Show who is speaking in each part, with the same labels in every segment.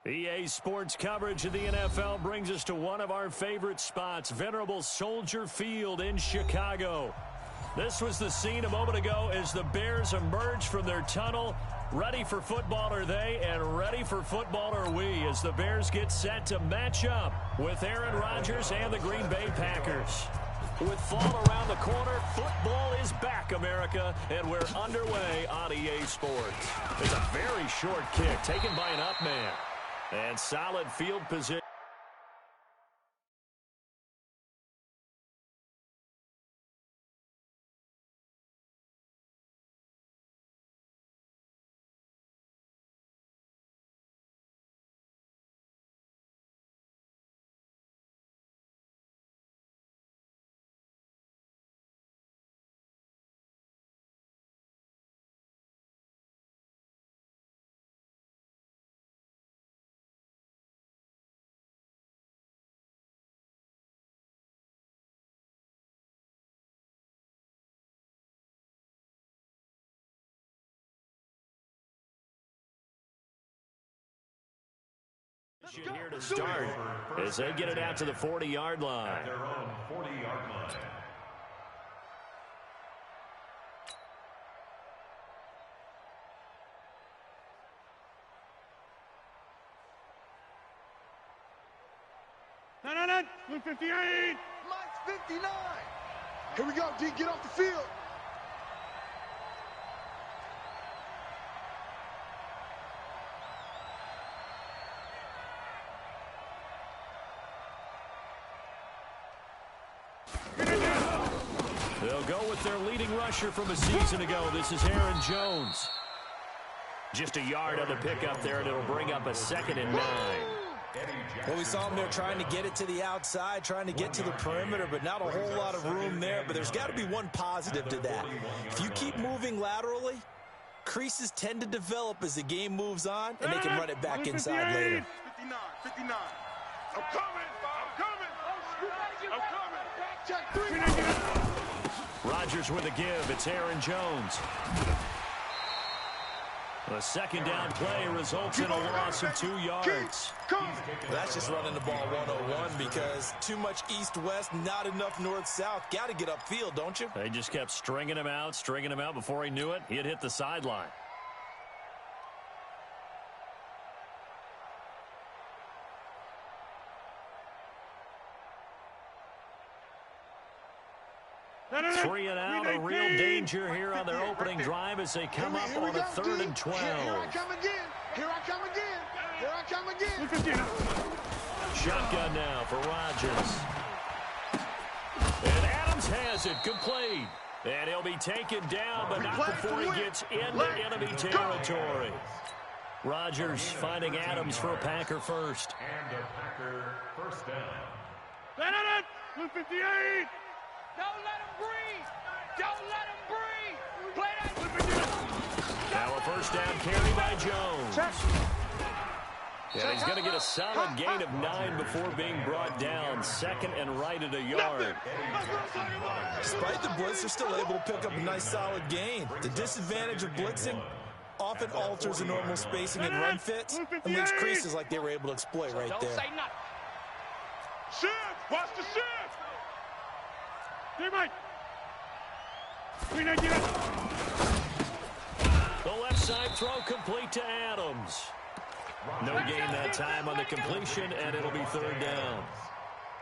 Speaker 1: EA Sports coverage of the NFL brings us to one of our favorite spots, venerable Soldier Field in Chicago. This was the scene a moment ago as the Bears emerged from their tunnel. Ready for football are they, and ready for football are we, as the Bears get set to match up with Aaron Rodgers and the Green Bay Packers. With fall around the corner, football is back, America, and we're underway on EA Sports. It's a very short kick taken by an up man. And solid field position. Here to start as they get it out to the 40-yard line.
Speaker 2: At their own 40-yard line.
Speaker 3: No, 58.
Speaker 4: Mike's 59. Here we go, D. Get off the field.
Speaker 1: They'll go with their leading rusher from a season ago. This is Aaron Jones. Just a yard on the pickup there, and it'll bring up a 2nd and 9.
Speaker 5: Well, we saw him there trying to get it to the outside, trying to get to the perimeter, but not a whole lot of room there. But there's got to be one positive to that. If you keep moving laterally, creases tend to develop as the game moves on, and they can run it back inside later.
Speaker 4: 59. I'm coming. Check 3.
Speaker 1: Rodgers with a give. It's Aaron Jones. The 2nd down play results in a loss of 2 yards.
Speaker 5: Well, that's just running the ball 101 because too much east-west, not enough north-south. Got to get upfield, don't you?
Speaker 1: They just kept stringing him out. Before he knew it, he had hit the sideline. Three and out, a real danger here on their opening drive as they come up on a 3rd and 12.
Speaker 4: Here I come again.
Speaker 1: Shotgun now for Rodgers. And Adams has it, complete. And he'll be taken down, but not before he gets into enemy territory. Rodgers finding Adams for a Packer first.
Speaker 2: And a Packer first down.
Speaker 3: 58.
Speaker 6: Don't let him breathe. Don't let him breathe. Play that.
Speaker 1: Now a first down carry by Jones. And he's going to get a solid gain of 9 before being brought down. 2nd and right at a yard.
Speaker 5: Despite the blitz, they're still able to pick up a nice solid gain. The disadvantage of blitzing often alters the normal spacing and run fits and leaves creases like they were able to exploit right there.
Speaker 6: Don't say nothing.
Speaker 3: Shift. Watch the shift. Mike.
Speaker 1: The left side throw complete to Adams. No gain that time on the completion, and it'll be 3rd down.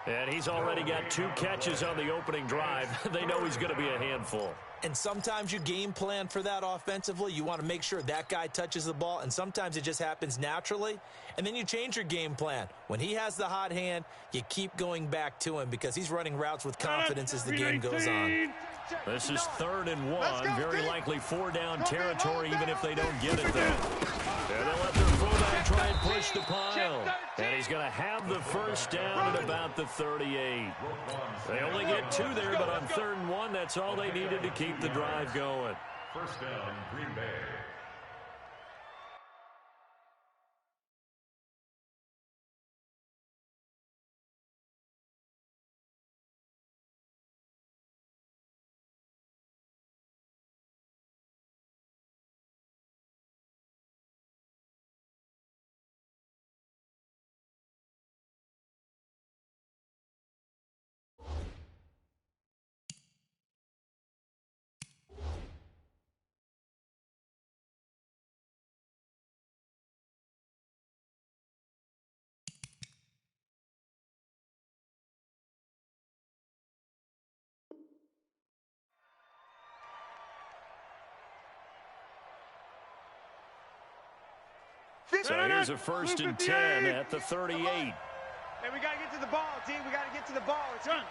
Speaker 1: And he's already got 2 catches on the opening drive. They know he's going to be a handful.
Speaker 5: And sometimes you game plan for that offensively. You want to make sure that guy touches the ball, and sometimes it just happens naturally. And then you change your game plan. When he has the hot hand, you keep going back to him because he's running routes with confidence as the game goes on.
Speaker 1: This is 3rd and 1. Very likely 4-down territory, even if they don't get it, though. And they'll let their fullback try and push the pile. And he's going to have the first down at about the 38. They only get 2 there, but on 3rd and 1, that's all they needed to keep the drive going.
Speaker 2: First down, Green Bay.
Speaker 1: So here's a 1st and 10 at the 38.
Speaker 6: Hey, we got to get to the ball, team. We got to get to the ball. It's done.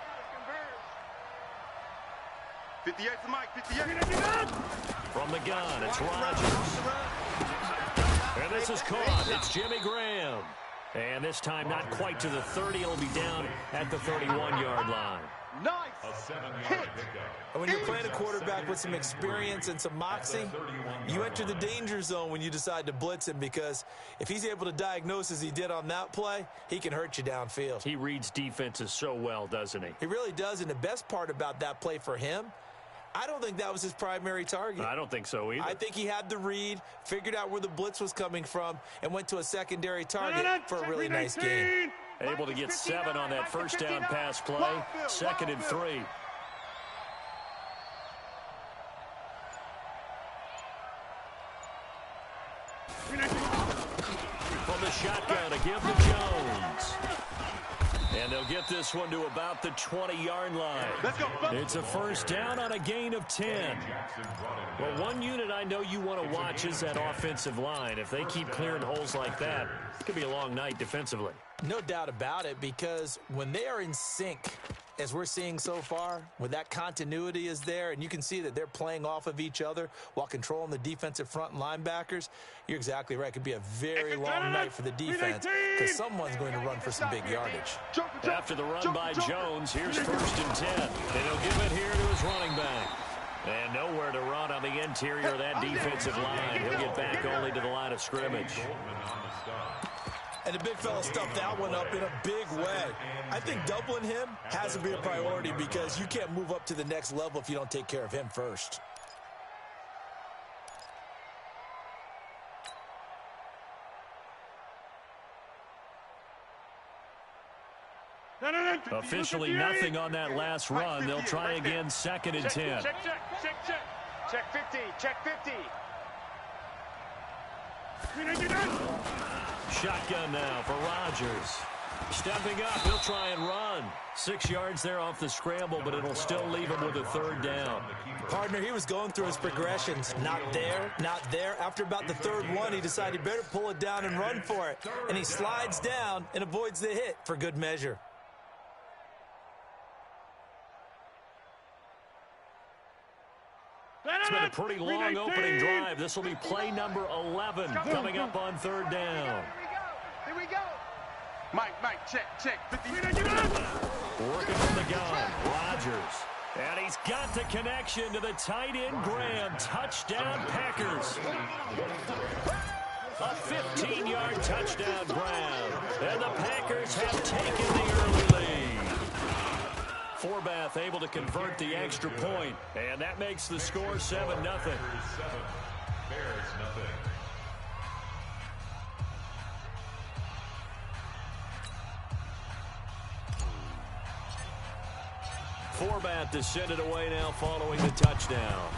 Speaker 4: 58 for Mike, 58.
Speaker 1: From the gun, it's Rodgers. And this is caught. It's Jimmy Graham. And this time not quite to the 30. It'll be down at the 31-yard line.
Speaker 4: Nice.
Speaker 5: And when you're playing a quarterback with some experience and some moxie, you enter the danger zone when you decide to blitz him, because if he's able to diagnose as he did on that play, he can hurt you downfield.
Speaker 1: He reads defenses so well, doesn't he?
Speaker 5: He really does, and the best part about that play for him, I don't think that was his primary target.
Speaker 1: I don't think so either.
Speaker 5: I think he had the read, figured out where the blitz was coming from, and went to a secondary target for a really nice game.
Speaker 1: Able to get 7 on that first down pass play. 2nd and 3. From the shotgun, a give to Jones. And they'll get this one to about the 20-yard line. It's a 1st down on a gain of 10. Well, one unit I know you want to watch is that offensive line. If they keep clearing holes like that, it could be a long night defensively.
Speaker 5: No doubt about it, because when they are in sync, as we're seeing so far, when that continuity is there, and you can see that they're playing off of each other while controlling the defensive front and linebackers, you're exactly right. It could be a very long night for the defense, because someone's going to run for some big yardage.
Speaker 1: After the run by Jones, here's 1st and 10. And he'll give it here to his running back. And nowhere to run on the interior of that defensive line. He'll get back only to the line of scrimmage.
Speaker 5: And the big fella stuffed that one up in a big way. I think doubling him has to be a priority, because you can't move up to the next level if you don't take care of him first.
Speaker 1: Officially nothing on that last run. They'll try again, 2nd and 10.
Speaker 6: Check 50. Check 50.
Speaker 1: Shotgun now for Rodgers. Stepping up, he'll try and run. 6 yards there off the scramble, but it'll still leave him with a 3rd down.
Speaker 5: Partner, he was going through his progressions. Not there, not there. After about the 3rd one, he decided he better pull it down and run for it. And he slides down and avoids the hit for good measure.
Speaker 1: It's been a pretty long opening drive. This will be play number 11 coming up on 3rd down.
Speaker 6: Here we go.
Speaker 4: Mike, check. 50.
Speaker 1: Working from the gun, Rodgers. And he's got the connection to the tight end, Graham. Touchdown, Packers. A 15-yard touchdown, Graham. And the Packers have taken the early lead. Forbath able to convert the extra point, and that makes the score 7-0.
Speaker 2: Bears nothing.
Speaker 1: Forbath to send it away now following the touchdown.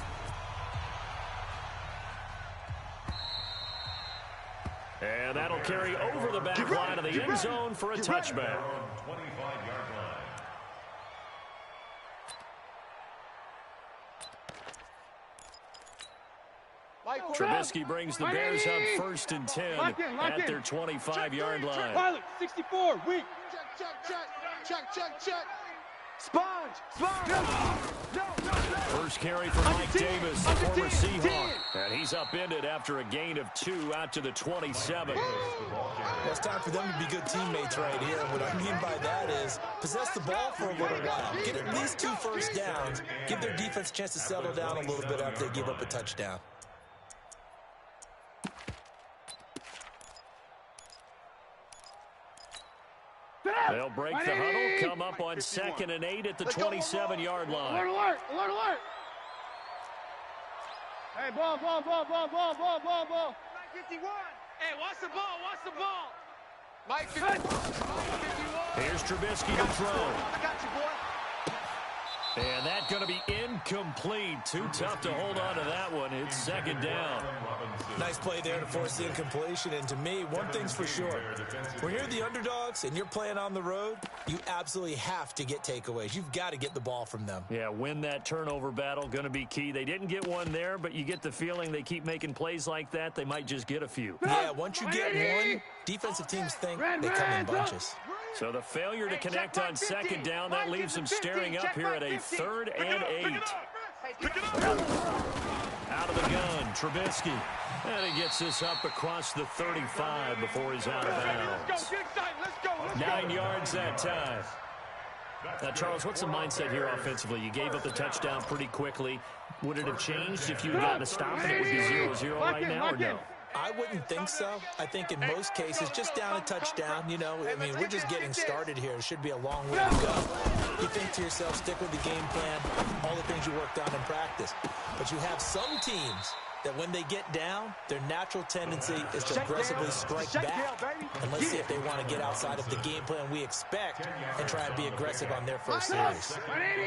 Speaker 1: And that'll carry over the back line of the end zone for a touchback.
Speaker 2: 25-yard line.
Speaker 1: Trubisky brings the Bears up 1st and 10 at their 25-yard line.
Speaker 6: Pilot, 64, weak.
Speaker 4: Check.
Speaker 6: Sponge.
Speaker 1: First carry for Mike Davis, the former Seahawk. And he's upended after a gain of 2 out to the 27.
Speaker 5: It's time for them to be good teammates right here. What I mean by that is possess the ball for a little while. Get at least 2 first downs. Give their defense a chance to settle down a little bit after they give up a touchdown.
Speaker 1: They'll break the huddle, come up on 2nd and 8 at the 27-yard line.
Speaker 6: Alert. Hey, ball. 951. Hey, watch the ball.
Speaker 4: Mike 51.
Speaker 1: Here's Trubisky to throw.
Speaker 6: I got you, boy.
Speaker 1: And that's going to be incomplete. Too tough to hold on to that one. It's second down.
Speaker 5: Nice play there to force the incompletion. And to me, one thing's for sure. When you're the underdogs and you're playing on the road, you absolutely have to get takeaways. You've got to get the ball from them.
Speaker 1: Yeah, win that turnover battle, going to be key. They didn't get one there, but you get the feeling they keep making plays like that, they might just get a few.
Speaker 5: Yeah, once you get one, defensive teams think they come in bunches.
Speaker 1: So the failure to connect on second down, that leaves them staring up here at a 3rd and 8. Out of the gun, Trubisky. And he gets this up across the 35 before he's out of bounds. 9 yards that time. Now, Charles, what's the mindset here offensively? You gave up the touchdown pretty quickly. Would it have changed if you had gotten a stop and it would be 0-0 right now or no?
Speaker 5: I wouldn't think so. I think in most cases, just down a touchdown, you know, I mean, we're just getting started here. It should be a long way to go. You think to yourself, stick with the game plan, all the things you worked on in practice. But you have some teams that when they get down, their natural tendency is to aggressively strike back. And let's see if they want to get outside of the game plan we expect and try and be aggressive on their first series.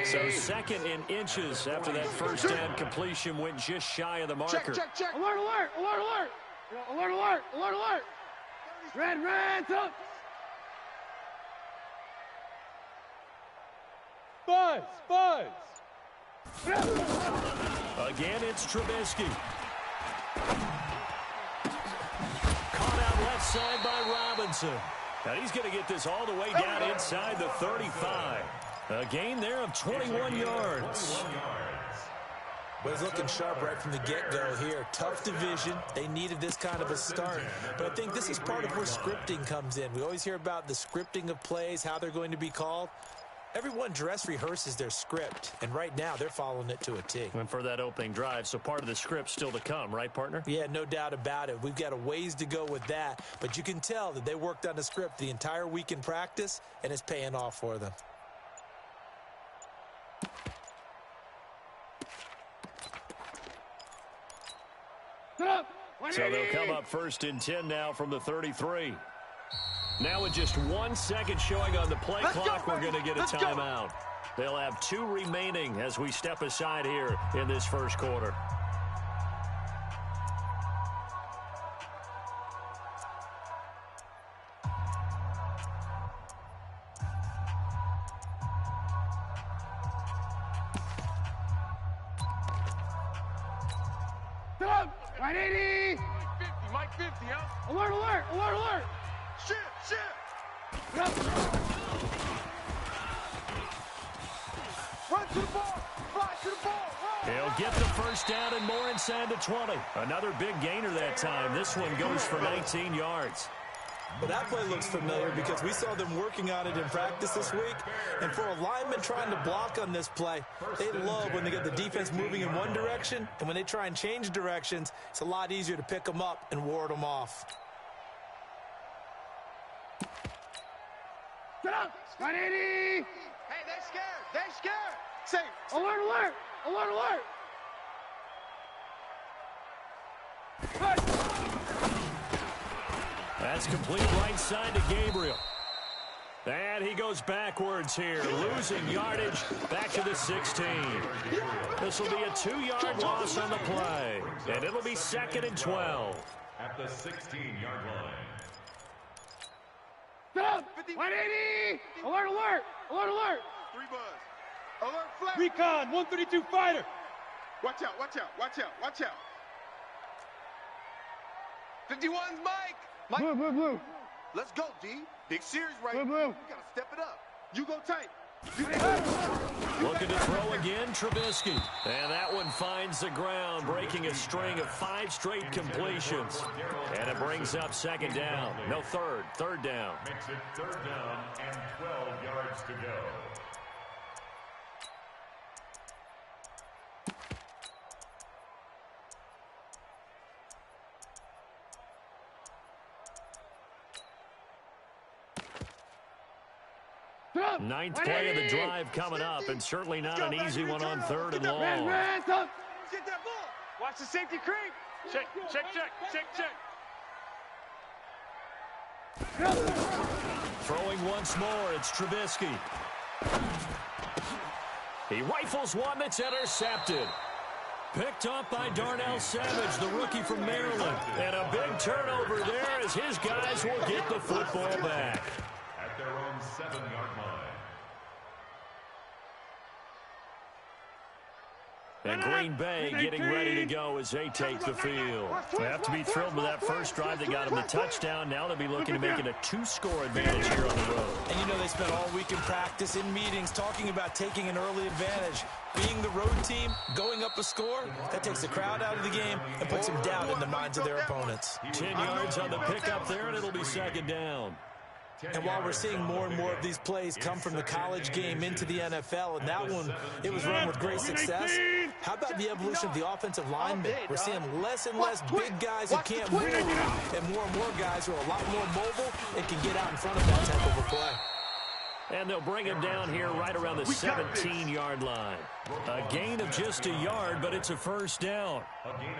Speaker 1: So 2nd and inches after that first down completion went just shy of the marker.
Speaker 6: Check. Alert, alert, alert, alert. Alert, alert, alert, alert. Red, up. Buzz.
Speaker 1: Again, it's Trubisky. Caught out left side by Robinson. Now he's going to get this all the way down inside the 35. A gain there of 21 yards.
Speaker 5: Well, he's looking sharp right from the get-go here. Tough division. They needed this kind of a start. But I think this is part of where scripting comes in. We always hear about the scripting of plays, how they're going to be called. Everyone dress rehearses their script, and right now they're following it to a T.
Speaker 1: And for that opening drive, so part of the script still to come, right, partner?
Speaker 5: Yeah, no doubt about it. We've got a ways to go with that, but you can tell that they worked on the script the entire week in practice, and it's paying off for them.
Speaker 1: So they'll come up 1st and 10 now from the 33. Now with just 1 second showing on the play clock, we're going to get a timeout. They'll have 2 remaining as we step aside here in this first quarter.
Speaker 6: Right 80.
Speaker 4: Mike 50, huh?
Speaker 6: Alert, alert, alert, alert.
Speaker 4: Shit. Run to the ball. Fly to the ball. Run.
Speaker 1: He'll get the first down and more inside the 20. Another big gainer that time. This one goes for 19 yards.
Speaker 5: Well, that play looks familiar because we saw them working on it in practice this week. And for a lineman trying to block on this play, they love when they get the defense moving in one direction. And when they try and change directions, it's a lot easier to pick them up and ward them off.
Speaker 6: Get up. Right 80.
Speaker 4: Hey, they're scared. Safe.
Speaker 6: Alert, alert, alert, alert.
Speaker 1: That's complete right side to Gabriel. And he goes backwards here, losing yardage back to the 16. This will be a 2-yard loss on the play, and it'll be 2nd and 12.
Speaker 2: At the 16-yard line.
Speaker 6: Get up. 180. Alert, alert, alert, alert.
Speaker 4: 3 buzz. Alert flat.
Speaker 6: Recon, 132 fighter.
Speaker 4: Watch out. 51's Mike.
Speaker 6: Blue.
Speaker 4: Let's go, D. Big series right
Speaker 6: Blue.
Speaker 4: now. You got to step it up. You go tight.
Speaker 1: Looking to throw again, Trubisky. And that one finds the ground, breaking a string of 5 straight completions. And it brings up 2nd down. No, third down.
Speaker 2: Makes it 3rd down and 12 yards to go.
Speaker 1: Ninth play of the drive coming up, and certainly not an easy one on 3rd and long.
Speaker 6: Red, up.
Speaker 4: Get that ball.
Speaker 6: Watch the safety creep. Check.
Speaker 1: Throwing once more, it's Trubisky. He rifles one that's intercepted. Picked up by Darnell Savage, the rookie from Maryland. And a big turnover there as his guys will get the football back.
Speaker 2: At their own 7-yard line.
Speaker 1: And Green Bay getting ready to go as they take the field. They have to be thrilled with that first drive that got them the touchdown. Now they'll be looking to make it a 2-score advantage here on the road.
Speaker 5: And you know they spent all week in practice, in meetings, talking about taking an early advantage. Being the road team, going up a score, that takes the crowd out of the game and puts some doubt in the minds of their opponents.
Speaker 1: 10 yards on the pickup there, and it'll be second down.
Speaker 5: And while we're seeing more and more of these plays come from the college game into the NFL, and that one, it was run with great success, how about the evolution of the offensive linemen? We're seeing less and less big guys who can't move, and more guys who are a lot more mobile and can get out in front of that type of a play.
Speaker 1: And they'll bring him down here right around the 17-yard line. A gain of just a yard, but it's a first down.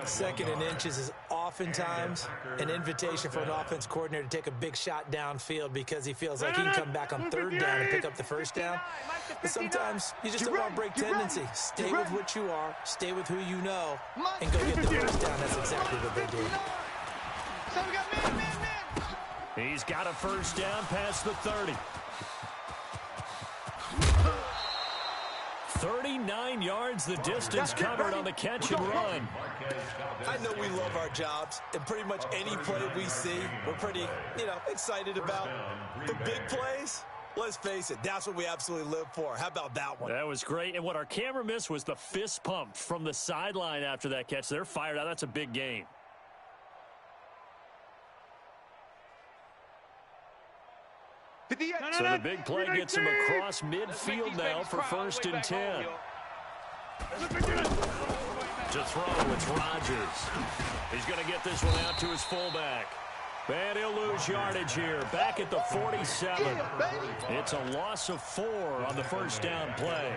Speaker 5: Second and inches is oftentimes an invitation for an offense coordinator to take a big shot downfield because he feels like he can come back on third down and pick up the first down. But sometimes you just don't want to break tendency. Stay with what you are, stay with who you know, and go get the first down. That's exactly what they did.
Speaker 1: He's got a first down past the 30. 39 yards the distance covered on the catch and run.
Speaker 5: I know we love our jobs, and pretty much any play we see, we're pretty, excited about. The big plays, let's face it, that's what we absolutely live for. How about that one?
Speaker 1: That was great, and what our camera missed was the fist pump from the sideline after that catch. They're fired out. That's a big gain. So the big play gets him across midfield now for first and 10. To throw, it's Rodgers. He's going to get this one out to his fullback. And he'll lose yardage here, back at the 47. It's a loss of 4 on the first down play.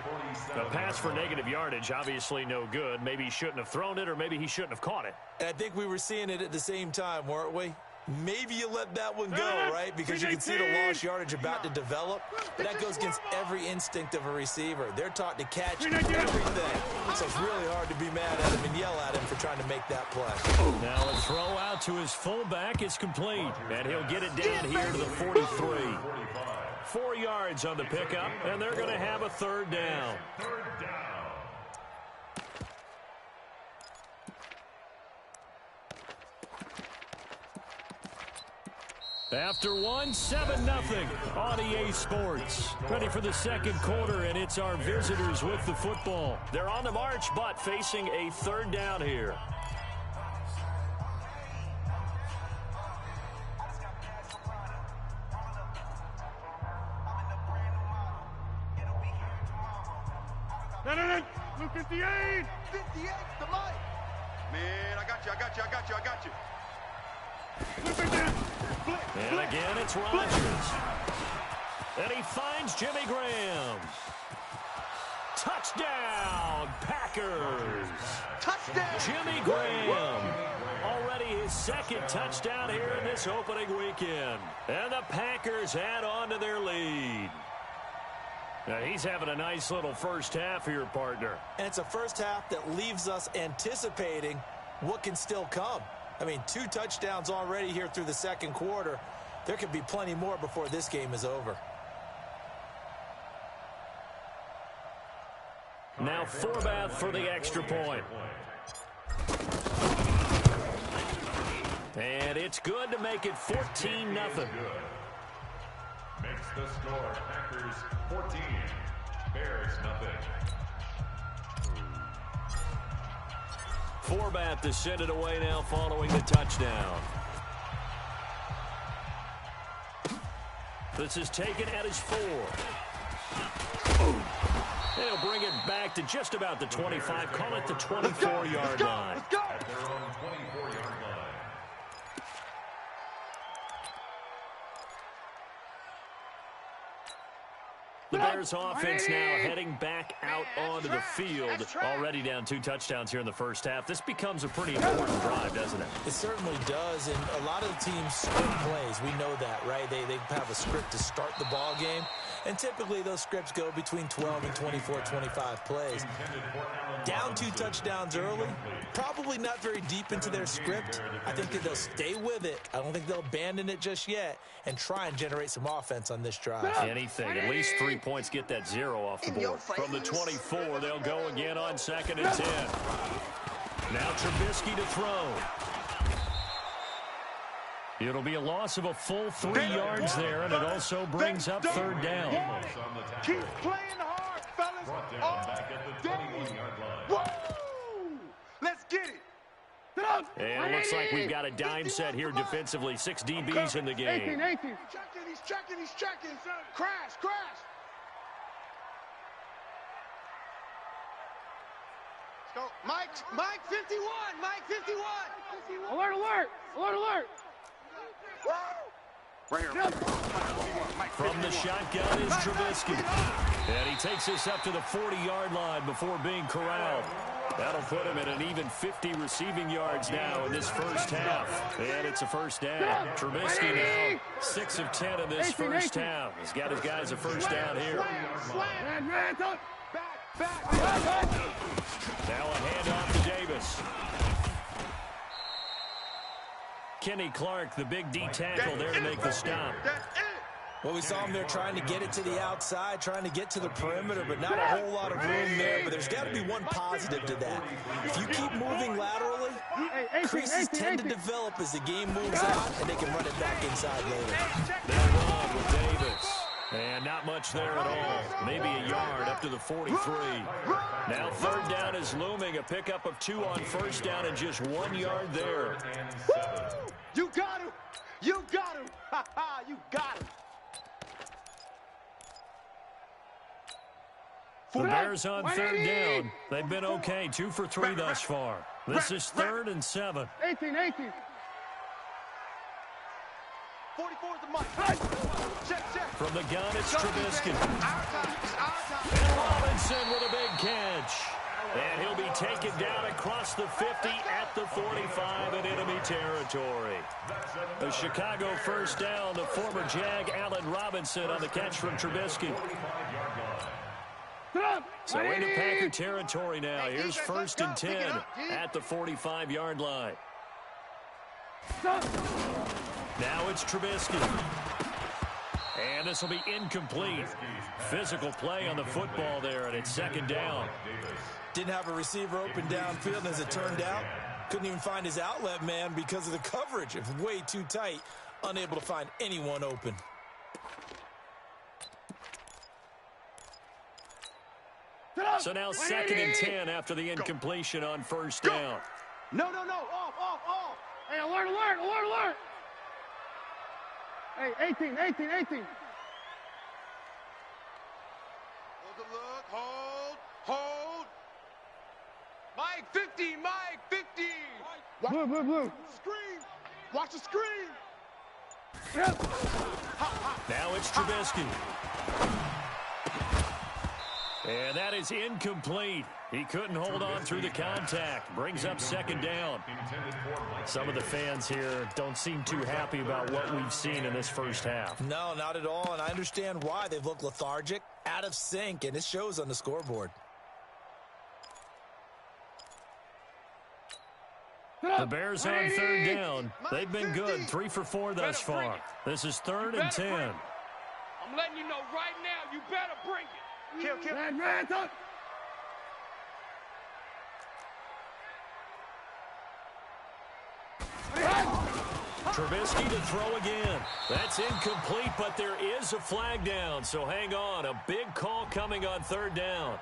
Speaker 1: A pass for negative yardage, obviously no good. Maybe he shouldn't have thrown it, or maybe he shouldn't have caught it.
Speaker 5: And I think we were seeing it at the same time, weren't we? Maybe you let that one go, right? Because you can see the lost yardage about to develop. But that goes against every instinct of a receiver. They're taught to catch everything. So it's really hard to be mad at him and yell at him for trying to make that play.
Speaker 1: Now a throw out to his fullback is complete. And he'll get it down here to the 43. 4 yards on the pickup, and they're going to have a third down. After one, 7-0 on EA Sports. Ready for the second quarter, and it's our visitors with the football. They're on the march, but facing a third down here.
Speaker 3: Blue 58!
Speaker 4: 58, the mic! Man, I got you.
Speaker 1: And again, it's Rodgers. And he finds Jimmy Graham. Touchdown, Packers.
Speaker 4: Touchdown!
Speaker 1: Jimmy Graham. Already his second touchdown here in this opening weekend. And the Packers add on to their lead. Now, he's having a nice little first half here, partner.
Speaker 5: And it's a first half that leaves us anticipating what can still come. I mean, 2 touchdowns already here through the second quarter. There could be plenty more before this game is over.
Speaker 1: Now Forbath for the extra point. And it's good to make it 14-0.
Speaker 2: Makes the score Packers 14, Bears nothing.
Speaker 1: Forbath to send it away now following the touchdown. This is taken at his 4. They'll bring it back to just about the 25. Call it the 24-yard line.
Speaker 2: At their own 24-yard line.
Speaker 1: The Bears offense now heading back out onto the field. Already down 2 touchdowns here in the first half. This becomes a pretty important drive, doesn't it?
Speaker 5: It certainly does, and a lot of the teams script plays. We know that, right? They have a script to start the ball game. and typically those scripts go between 12 and 24, 25 plays. Down 2 touchdowns early, probably not very deep into their script. I think that they'll stay with it. I don't think they'll abandon it just yet and try and generate some offense on this drive.
Speaker 1: Anything, at least 3 points, get that 0 off the board. From the 24, they'll go again on 2nd and 10. Now Trubisky to throw. It'll be a loss of a full 3 yards there, and it also brings up 3rd down.
Speaker 4: Keep playing hard, fellas. All day. Woo! Let's get it.
Speaker 1: And it looks like we've got a dime set here defensively. 6 DBs in the game.
Speaker 4: 18. He's checking. Crash. Let's go. Mike 51. Alert. Right here.
Speaker 1: From the shotgun is Trubisky. And he takes us up to the 40-yard line before being corralled. That'll put him at an even 50 receiving yards now in this first half. And it's a first down. Trubisky now 6 of 10 in this first half. He's got his guys a first down here. Now a handoff to Davis. Kenny Clark, the big D tackle there to make the stop.
Speaker 5: Well, we saw him there trying to get it to the outside, trying to get to the perimeter, but not a whole lot of room there. But there's got to be one positive to that. If you keep moving laterally, creases tend to develop as the game moves out, and they can run it back inside later.
Speaker 1: They'll run with Davis. And not much there at all. Maybe a yard up to the 43. Now 3rd down is looming. A pickup of 2 on 1st down and just 1 yard there.
Speaker 4: You got him. You got him. You got him.
Speaker 1: The Bears on 3rd down. They've been okay. 2 for 3 thus far. This is 3rd and 7.
Speaker 4: 18. 44 is the mic. Check.
Speaker 1: From the gun, it's Trubisky. And Robinson with a big catch. And he'll be taken down across the 50 at the 45 in enemy territory. The Chicago first down, the former Jag Allen Robinson on the catch from Trubisky. So into Packer territory now. Here's 1st and 10 at the 45-yard line. Now it's Trubisky. And this will be incomplete. Physical play on the football there, and it's 2nd down.
Speaker 5: Didn't have a receiver open downfield, and as it turned out, couldn't even find his outlet man because of the coverage. It was way too tight, unable to find anyone open.
Speaker 1: So now 2nd and 10 after the incompletion on 1st down.
Speaker 4: No. Off.
Speaker 3: Hey, alert. Hey, 18.
Speaker 4: Hold the look. Hold. Mike 50.
Speaker 3: Blue.
Speaker 4: Screen. Watch the screen.
Speaker 1: Now it's Trubisky. And that is incomplete. He couldn't hold on through the contact. Brings up 2nd down. Some of the fans here don't seem too happy about what we've seen in this first half.
Speaker 5: No, not at all, and I understand why. They've looked lethargic, out of sync, and it shows on the scoreboard.
Speaker 1: The Bears on 3rd down. They've been good. 3 for 4 thus far. This is 3rd and 10.
Speaker 6: I'm letting you know right now, you better bring it.
Speaker 4: Kill.
Speaker 1: Trubisky to throw again. That's incomplete, but there is a flag down. So hang on. A big call coming on 3rd down.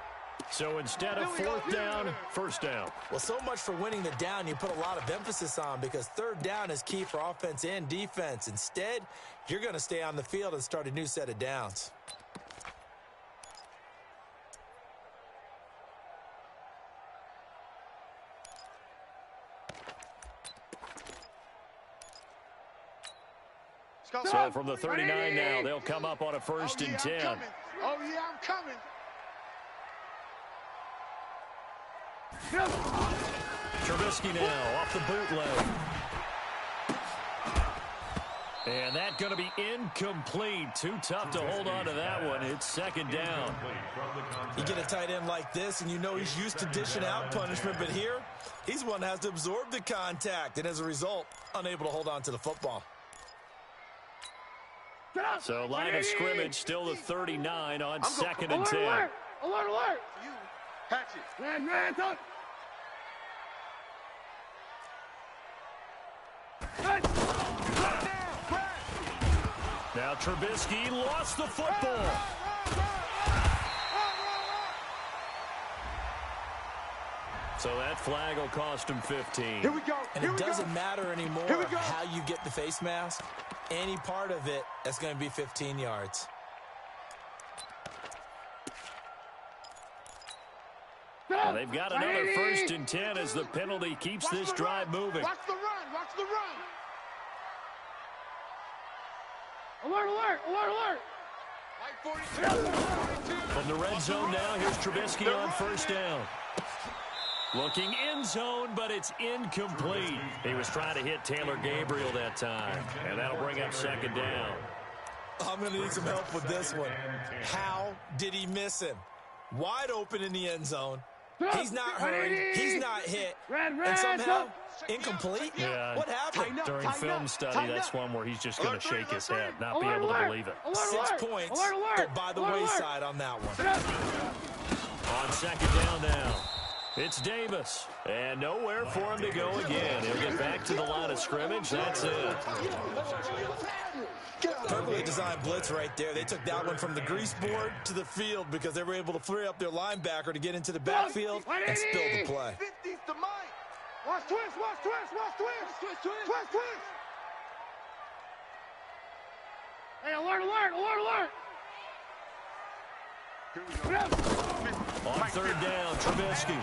Speaker 1: So instead of 4th down, 1st down.
Speaker 5: Well, so much for winning the down you put a lot of emphasis on because 3rd down is key for offense and defense. Instead, you're going to stay on the field and start a new set of downs.
Speaker 1: So from the 39 now, they'll come up on a 1st and 10.
Speaker 4: Oh, yeah, I'm coming.
Speaker 1: Trubisky now off the bootleg. And that's going to be incomplete. Too tough to hold on to that one. It's second down.
Speaker 5: You get a tight end like this, and you know he's used to dishing out punishment, but here, he's one that has to absorb the contact, and as a result, unable to hold on to the football.
Speaker 1: So line of scrimmage still the 39 on second and 10.
Speaker 3: Alert, alert.
Speaker 4: You, Hatchet.
Speaker 3: Man, up.
Speaker 1: Now Trubisky lost the football. So that flag will cost him 15.
Speaker 4: Here we go.
Speaker 5: And it doesn't matter anymore how you get the face mask. Any part of it, that's going to be 15 yards.
Speaker 1: Well, they've got another 1st and 10 as the penalty keeps this drive moving.
Speaker 4: Watch the run. Watch the run.
Speaker 3: Alert.
Speaker 1: From the red zone now, here's Trubisky on 1st down. Looking end zone, but it's incomplete. He was trying to hit Taylor Gabriel that time, and that'll bring up 2nd down.
Speaker 5: I'm going to need some help with this one. How did he miss him? Wide open in the end zone. He's not hurried. He's not hit. And somehow, incomplete?
Speaker 1: Yeah,
Speaker 5: what happened?
Speaker 1: during film study, that's one where he's just going to shake his head, not be able to believe it.
Speaker 5: 6 points go by the wayside on that one.
Speaker 1: On 2nd down now, it's Davis. And nowhere for him to go again. He'll get back to the line of scrimmage. That's it.
Speaker 5: Perfectly designed blitz right there. They took that one from the grease board to the field because they were able to free up their linebacker to get into the backfield and spill the play.
Speaker 4: 50's the mic.
Speaker 3: Watch twist. Hey, alert.
Speaker 1: On 3rd down, Trubisky.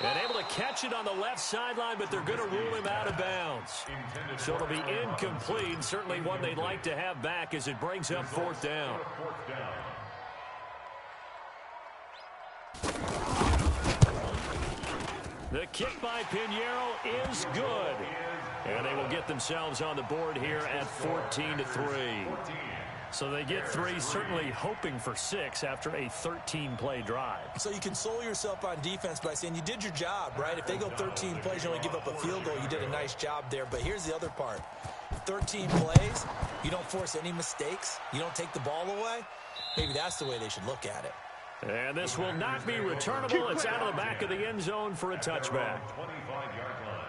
Speaker 1: And able to catch it on the left sideline, but they're going to rule him out of bounds. So it'll be incomplete. Certainly one they'd like to have back as it brings up 4th down. The kick by Pinheiro is good. And they will get themselves on the board here at 14-3. So they get 3, certainly hoping for 6 after a 13-play drive.
Speaker 5: So you console yourself on defense by saying you did your job, right? If they go 13 plays, you only give up a field goal, you did a nice job there. But here's the other part. 13 plays, you don't force any mistakes, you don't take the ball away. Maybe that's the way they should look at it.
Speaker 1: And this will not be returnable. It's out of the back of the end zone for a touchback.
Speaker 2: 25-yard line.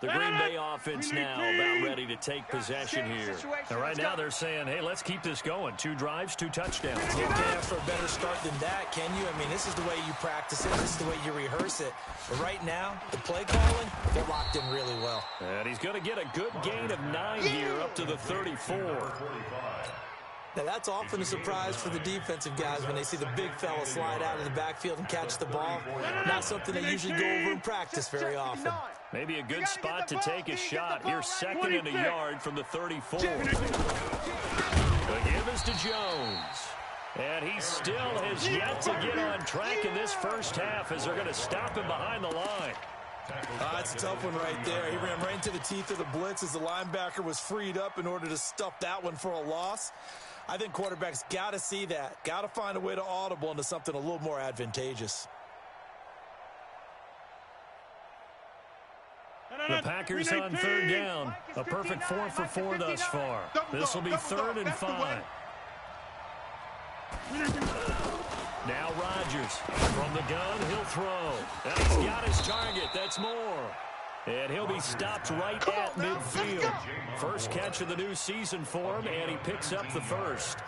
Speaker 1: The Green Bay offense now about ready to take possession here. And right now they're saying, hey, let's keep this going. 2 drives, 2 touchdowns.
Speaker 5: You can't ask for a better start than that, can you? I mean, this is the way you practice it. This is the way you rehearse it. But right now, the play calling, they're locked in really well.
Speaker 1: And he's going to get a good gain of 9 here up to the 34.
Speaker 5: Now, that's often a surprise for the defensive guys when they see the big fella slide out of the backfield and catch the ball. Not something they usually go over in practice very often.
Speaker 1: Maybe a good spot to take a shot. Here's 2nd and a yard from the 34. The give is to Jones. And he still has yet to get on track in this first half as they're going to stop him behind the line.
Speaker 5: That's a tough one right there. He ran right into the teeth of the blitz as the linebacker was freed up in order to stuff that one for a loss. I think quarterbacks got to see that. Got to find a way to audible into something a little more advantageous.
Speaker 1: The Packers on 3rd down. A perfect 4 for 4 thus far. This will be 3rd and 5. Now Rodgers from the gun. He'll throw. And he's got his target. That's Moore. And he'll be stopped right at midfield. First catch of the new season for him, and he picks up the first.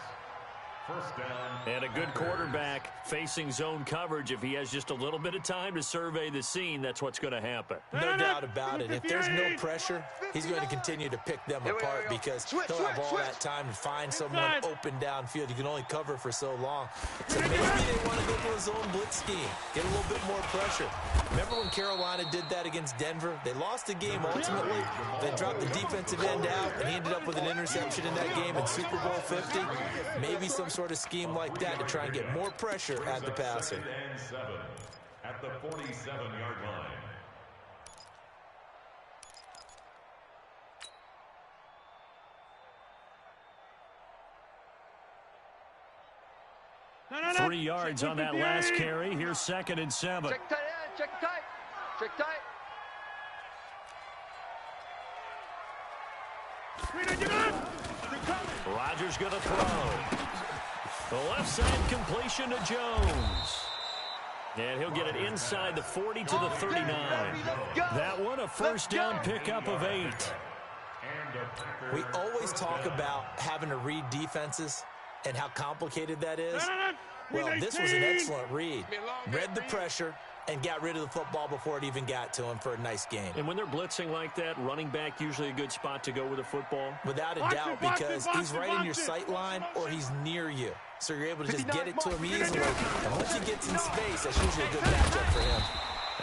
Speaker 2: First down.
Speaker 1: And a good quarterback facing zone coverage. If he has just a little bit of time to survey the scene, that's what's going to happen.
Speaker 5: No doubt about it. If there's no pressure, he's going to continue to pick them apart because he'll have all that time to find someone open downfield. You can only cover for so long. So maybe they want to go to a zone blitz scheme, get a little bit more pressure. Remember when Carolina did that against Denver? They lost the game ultimately. They dropped the defensive end out, and he ended up with an interception in that game in Super Bowl 50. Maybe some sort of scheme like that to try and get more pressure at the passer.
Speaker 2: And 7 at the 47-yard line.
Speaker 3: No.
Speaker 1: 3 yards on that last carry. Here's 2nd and 7.
Speaker 6: Check tight end. Check tight. Check tight.
Speaker 1: Rodgers going to throw. The left side completion to Jones. And he'll get it inside the 40 to the 39. That one a first down pickup of 8.
Speaker 5: We always talk about having to read defenses and how complicated that is. Well, this was an excellent read. Read the pressure and got rid of the football before it even got to him for a nice game.
Speaker 1: And when they're blitzing like that, running back usually a good spot to go with the football?
Speaker 5: Without a doubt, because he's right in your sight line or he's near you. So you're able to just get it to him easily. And once he gets in space, that's usually a good matchup for him.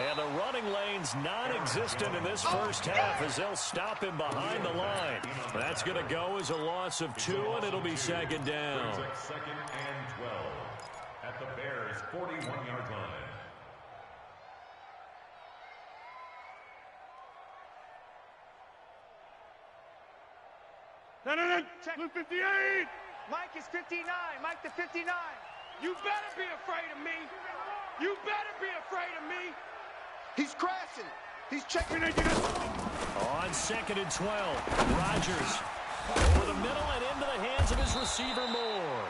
Speaker 1: And the running lane's non-existent in this first half as they'll stop him behind the line. That's going to go as a loss of 2, and it'll be 2nd down.
Speaker 2: 2nd and 12 at the Bears' 41-yard line.
Speaker 3: Blue 58.
Speaker 6: Mike is 59. Mike the 59. You better be afraid of me. You better be afraid of me.
Speaker 4: He's crashing. He's checking.
Speaker 1: On 2nd and 12, Rodgers over the middle and into the hands of his receiver Moore.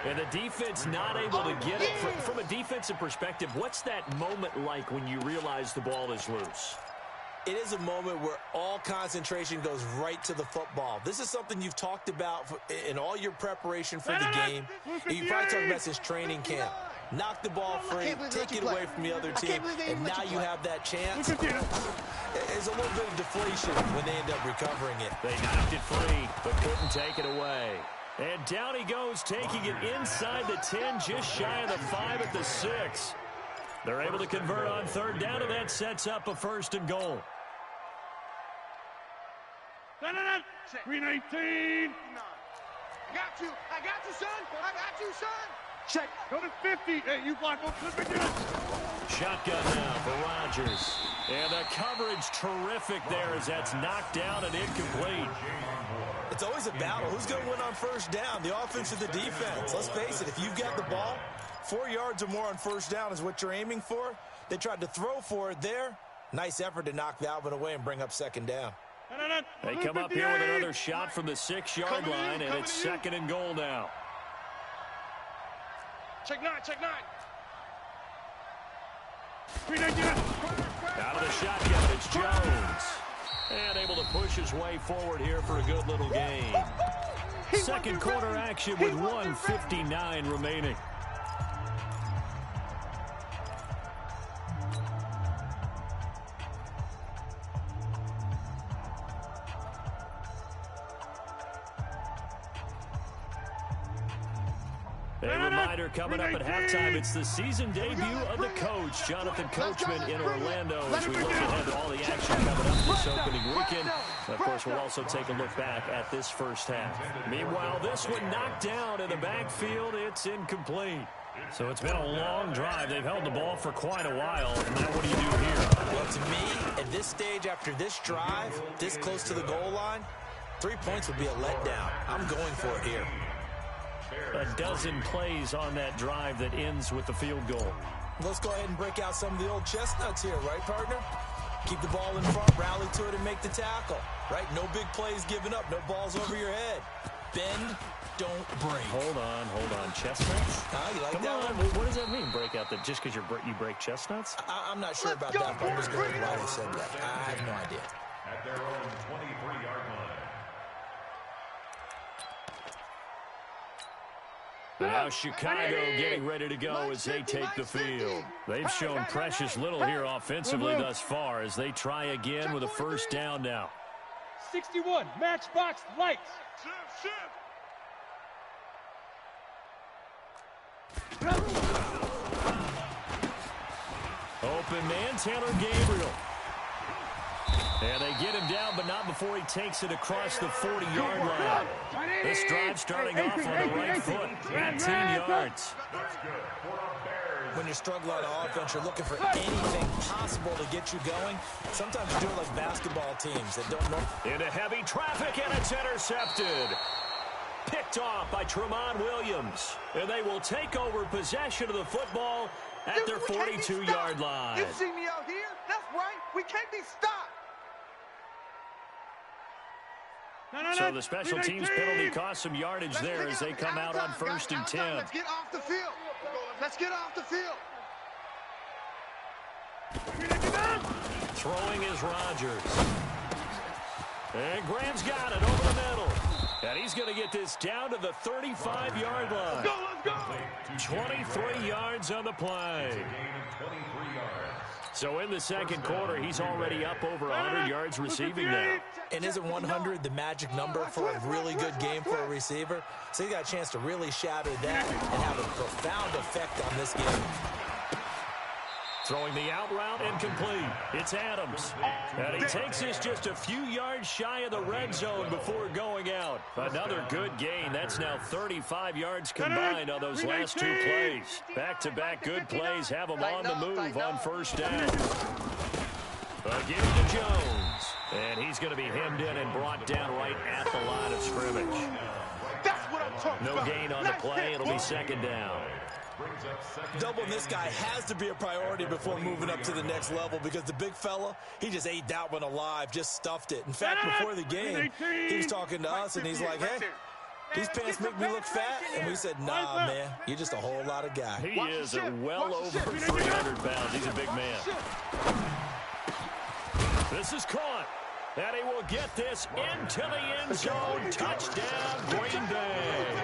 Speaker 1: And the defense not able to get it. From a defensive perspective, what's that moment like when you realize the ball is loose?
Speaker 5: It is a moment where all concentration goes right to the football. This is something you've talked about in all your preparation for the game. You probably talked about since training camp. Knock the ball free, take it away from the other team, and now you have that chance. There's a little bit of deflation when they end up recovering it.
Speaker 1: They knocked it free, but couldn't take it away. And down he goes, taking it inside the 10, just shy of the 5 at the 6. They're able to convert on 3rd down, and that sets up a 1st and goal.
Speaker 3: 319.
Speaker 6: I got you, son. I got you, son.
Speaker 3: Check. Go to 50. Hey, you block.
Speaker 1: Shotgun now for Rodgers. And the coverage terrific there as that's knocked down and incomplete.
Speaker 5: It's always a battle. Who's going to win on 1st down, the offense or the defense? Let's face it, if you've got the ball, 4 yards or more on 1st down is what you're aiming for. They tried to throw for it there. Nice effort to knock that one away and bring up 2nd down.
Speaker 1: They come up here with another shot from the 6-yard line, and it's 2nd and goal now.
Speaker 3: Check 9.
Speaker 1: Out of the shotgun, it's Jones. And able to push his way forward here for a good little gain. Second quarter action with 1:59 remaining. A reminder coming up at halftime, it's the season debut of the coach, Jonathan Coachman in Orlando, as we look ahead to all the action coming up this opening weekend. And of course, we'll also take a look back at this first half. Meanwhile, this one knocked down in the backfield. It's incomplete. So it's been a long drive. They've held the ball for quite a while. Now what do you do here?
Speaker 5: Well, to me, at this stage, after this drive, this close to the goal line, 3 points would be a letdown. I'm going for it here.
Speaker 1: A dozen plays on that drive that ends with the field goal.
Speaker 5: Let's go ahead and break out some of the old chestnuts here, right, partner? Keep the ball in front, rally to it, and make the tackle, right? No big plays given up, no balls over your head. Bend, don't break.
Speaker 1: Hold on. Chestnuts?
Speaker 5: You like
Speaker 1: Come
Speaker 5: that
Speaker 1: on,
Speaker 5: one?
Speaker 1: what does that mean, break out? That just because you break chestnuts?
Speaker 5: I'm not sure about that, but I'm just going why they said that. I have no idea.
Speaker 2: At their own 23-yard line.
Speaker 1: Now Chicago getting ready to go as they take the field. They've shown precious little here offensively thus far as they try again with a first down now.
Speaker 7: 61, matchbox lights.
Speaker 1: Open man, Taylor Gabriel. And they get him down, but not before he takes it across the 40-yard line. This drive starting off on the right foot, 18 yards.
Speaker 5: When you struggle on offense, you're looking for anything possible to get you going. Sometimes you do it like basketball teams that don't know.
Speaker 1: Into heavy traffic, and it's intercepted. Picked off by Tramon Williams. And they will take over possession of the football at their 42-yard line.
Speaker 4: You see me out here? That's right. We can't be stopped.
Speaker 1: So the special teams penalty cost some yardage there as they come out on 1st and 10.
Speaker 4: Let's get off the field. Let's get off the field.
Speaker 1: Throwing is Rodgers. And Graham's got it over the middle. And he's going to get this down to the 35-yard line.
Speaker 3: Let's go.
Speaker 1: 23 yards on the play. So in the second quarter, he's already up over 100 yards receiving now.
Speaker 5: And isn't 100 the magic number for a really good game for a receiver? So he got a chance to really shatter that and have a profound effect on this game.
Speaker 1: Throwing the out route incomplete. It's Adams. And he takes this just a few yards shy of the red zone before going out. Another good gain. That's now 35 yards combined on those last two plays. Back-to-back good plays have them on the move on first down. Again to Jones. And he's going to be hemmed in and brought down right at the line of scrimmage.
Speaker 4: That's what I'm talking about.
Speaker 1: No gain on the play. It'll be second down.
Speaker 5: Doubling this guy has to be a priority before moving up to the next level because the big fella, he just ate that one alive, just stuffed it. In fact, before the game, he was talking to us, and he's like, hey, these pants make me look fat. And we said, nah, man, you're just a whole lot of guy.
Speaker 1: He is well over 300 pounds. He's a big man. This is caught. And he will get this into the end zone. Touchdown, Green Bay.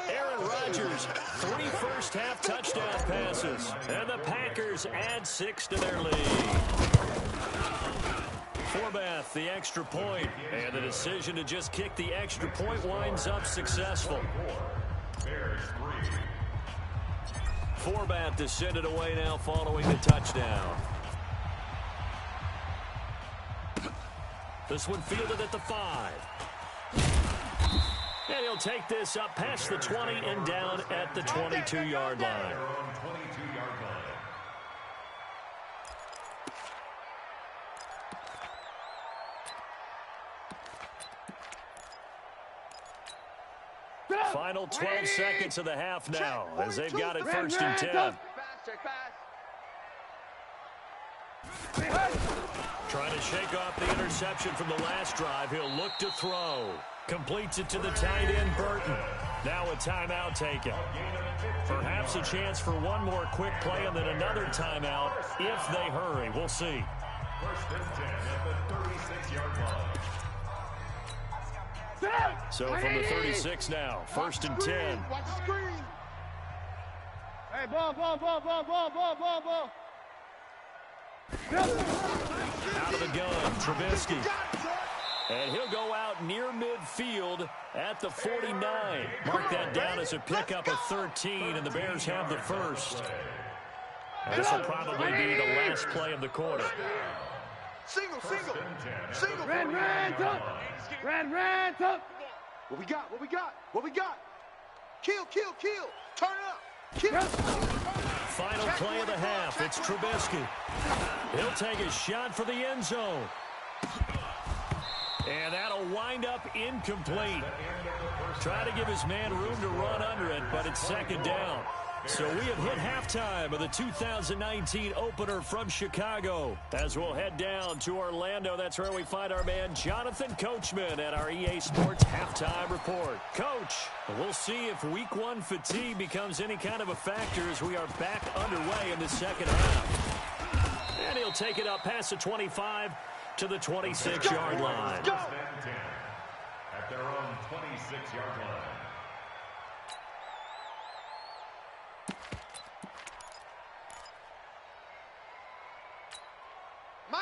Speaker 1: Aaron Rodgers, 3 first-half touchdown passes. And the Packers add 6 to their lead. Forbath, the extra point. And the decision to just kick the extra point winds up successful. Forbath to send it away now following the touchdown. This one fielded at the 5. And he'll take this up past the 20 and down at the 22-yard line. Final 12 seconds of the half now as they've got it 1st and 10. Trying to shake off the interception from the last drive. He'll look to throw. Completes it to the tight end, Burton. Now a timeout taken. Perhaps a chance for one more quick play and then another timeout if they hurry. We'll see.
Speaker 2: 1st and 10 at the 36-yard line.
Speaker 1: So from the 36 now, 1st and 10.
Speaker 4: Watch the screen.
Speaker 3: Hey, ball.
Speaker 1: Out of the gun, Trubisky. And he'll go out near midfield at the 49. Mark that down as a pickup of 13, and the Bears have the first. And this will probably be the last play of the quarter.
Speaker 4: Single.
Speaker 3: Red, tuck.
Speaker 4: What we got? Kill. Turn it up. Kill.
Speaker 1: Final play of the half. It's Trubisky. He'll take a shot for the end zone. And that'll wind up incomplete. Try to give his man room to run under it, but it's second down. So we have hit halftime of the 2019 opener from Chicago. As we'll head down to Orlando, that's where we find our man Jonathan Coachman at our EA Sports Halftime Report. Coach, we'll see if Week 1 fatigue becomes any kind of a factor as we are back underway in the second half. And he'll take it up past the 25 to the 26-yard line.
Speaker 2: At their own 26-yard line.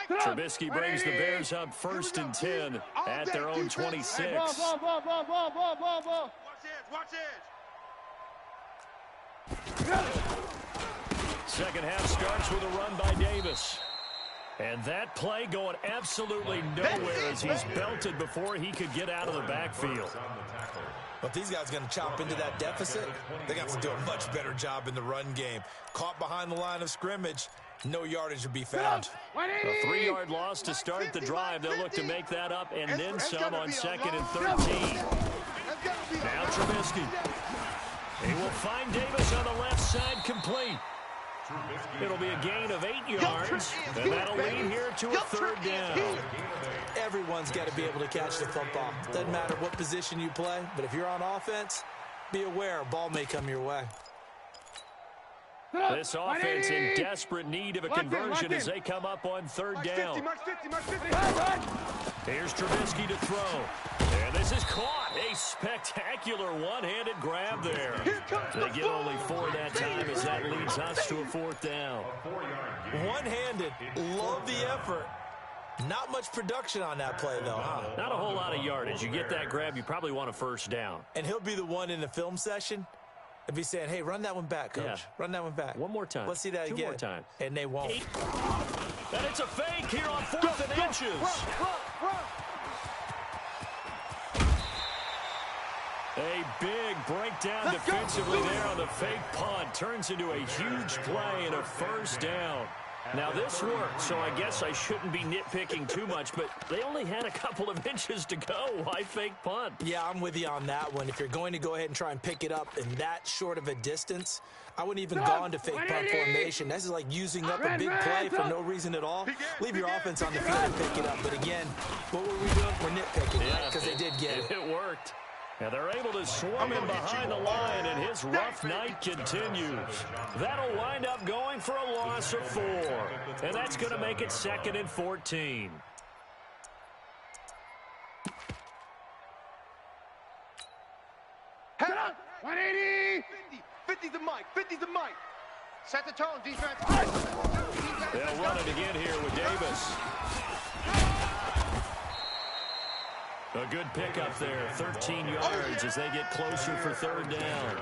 Speaker 1: Trubisky brings the Bears up 1st and 10 at their own 26.
Speaker 3: Hey, ball.
Speaker 6: Watch it.
Speaker 1: Second half starts with a run by Davis. And that play going absolutely nowhere as he's belted before he could get out of the backfield.
Speaker 5: But these guys are going to chop into that deficit. They got to do a much better job in the run game. Caught behind the line of scrimmage, no yardage would be found.
Speaker 1: A 3-yard loss to start the drive. They'll look to make that up and then some on 2nd and 13. Now Trubisky. He will find Davis on the left side, complete. It'll be a gain of 8 yards, and that'll lead here to a 3rd down.
Speaker 5: Everyone's got to be able to catch the football. Doesn't matter what position you play, but if you're on offense, be aware a ball may come your way.
Speaker 1: This offense in desperate need of a conversion as they come up on 3rd down. Here's Trubisky to throw. And this is caught. A spectacular one-handed grab there. They get only 4 that time as that leads us to a 4th down.
Speaker 5: One-handed. Love the effort. Not much production on that play, though, huh?
Speaker 1: Not a whole lot of yardage. You get that grab, you probably want a 1st down.
Speaker 5: And he'll be the one in the film session and be saying, hey, run that one back, coach.
Speaker 1: Yeah.
Speaker 5: Run that one back.
Speaker 1: One more time.
Speaker 5: Let's see that again.
Speaker 1: 2 more times.
Speaker 5: And they won't.
Speaker 1: 8. And it's a fake here on 4th and inches. A big breakdown defensively there on the fake punt. Turns into a huge play and a 1st down. Now, this worked, so I guess I shouldn't be nitpicking too much, but they only had a couple of inches to go. Why fake punt?
Speaker 5: Yeah, I'm with you on that one. If you're going to go ahead and try and pick it up in that short of a distance, I wouldn't even go on to fake punt formation. This is like using up a big play for no reason at all. Leave your offense on the field and pick it up. But again, what were we doing? We're nitpicking, right? Because they did get it.
Speaker 1: It worked. And they're able to swarm him behind the line, and his rough night continues. That'll wind up going for a loss of 4. And that's going to make it 2nd and 14.
Speaker 3: Head up! 180!
Speaker 4: 50's the mic. 50's the mic.
Speaker 6: Set the tone, defense.
Speaker 1: They'll run it again here with Davis. A good pickup there, 13 yards as they get closer for 3rd down.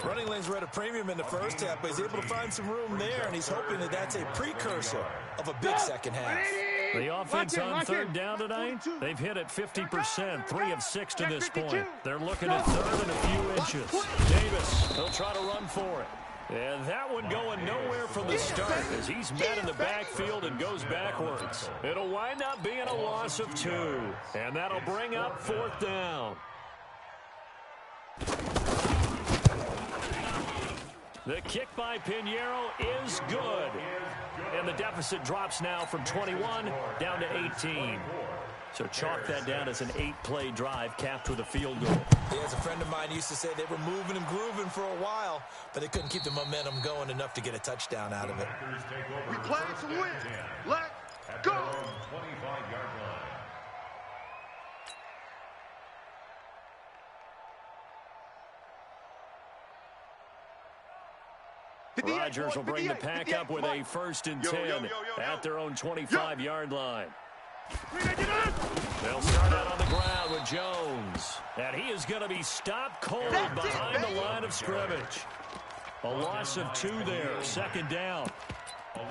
Speaker 5: Running lanes were at a premium in the first half, but he's able to find some room there, and he's hoping that that's a precursor of a big second half.
Speaker 1: The offense on 3rd down tonight, they've hit it 50%, 3 of 6 to this point. They're looking at 3rd and a few inches. Davis, he'll try to run for it. And that one going nowhere from the start as he's met in the backfield and goes backwards. It'll wind up being a loss of 2. And that'll bring up 4th down. The kick by Pinheiro is good. And the deficit drops now from 21 down to 18. So chalk that down as an 8-play drive capped with a field goal.
Speaker 5: Yeah, as a friend of mine used to say, they were moving and grooving for a while, but they couldn't keep the momentum going enough to get a touchdown out of it.
Speaker 4: We playing to win. Let's go.
Speaker 2: 25-yard line.
Speaker 1: Rodgers will bring the pack up with a 1st and 10 at their own 25-yard line. They'll start out on the ground with Jones. And he is going to be stopped cold behind the line of scrimmage. A loss of 2 there, 2nd down.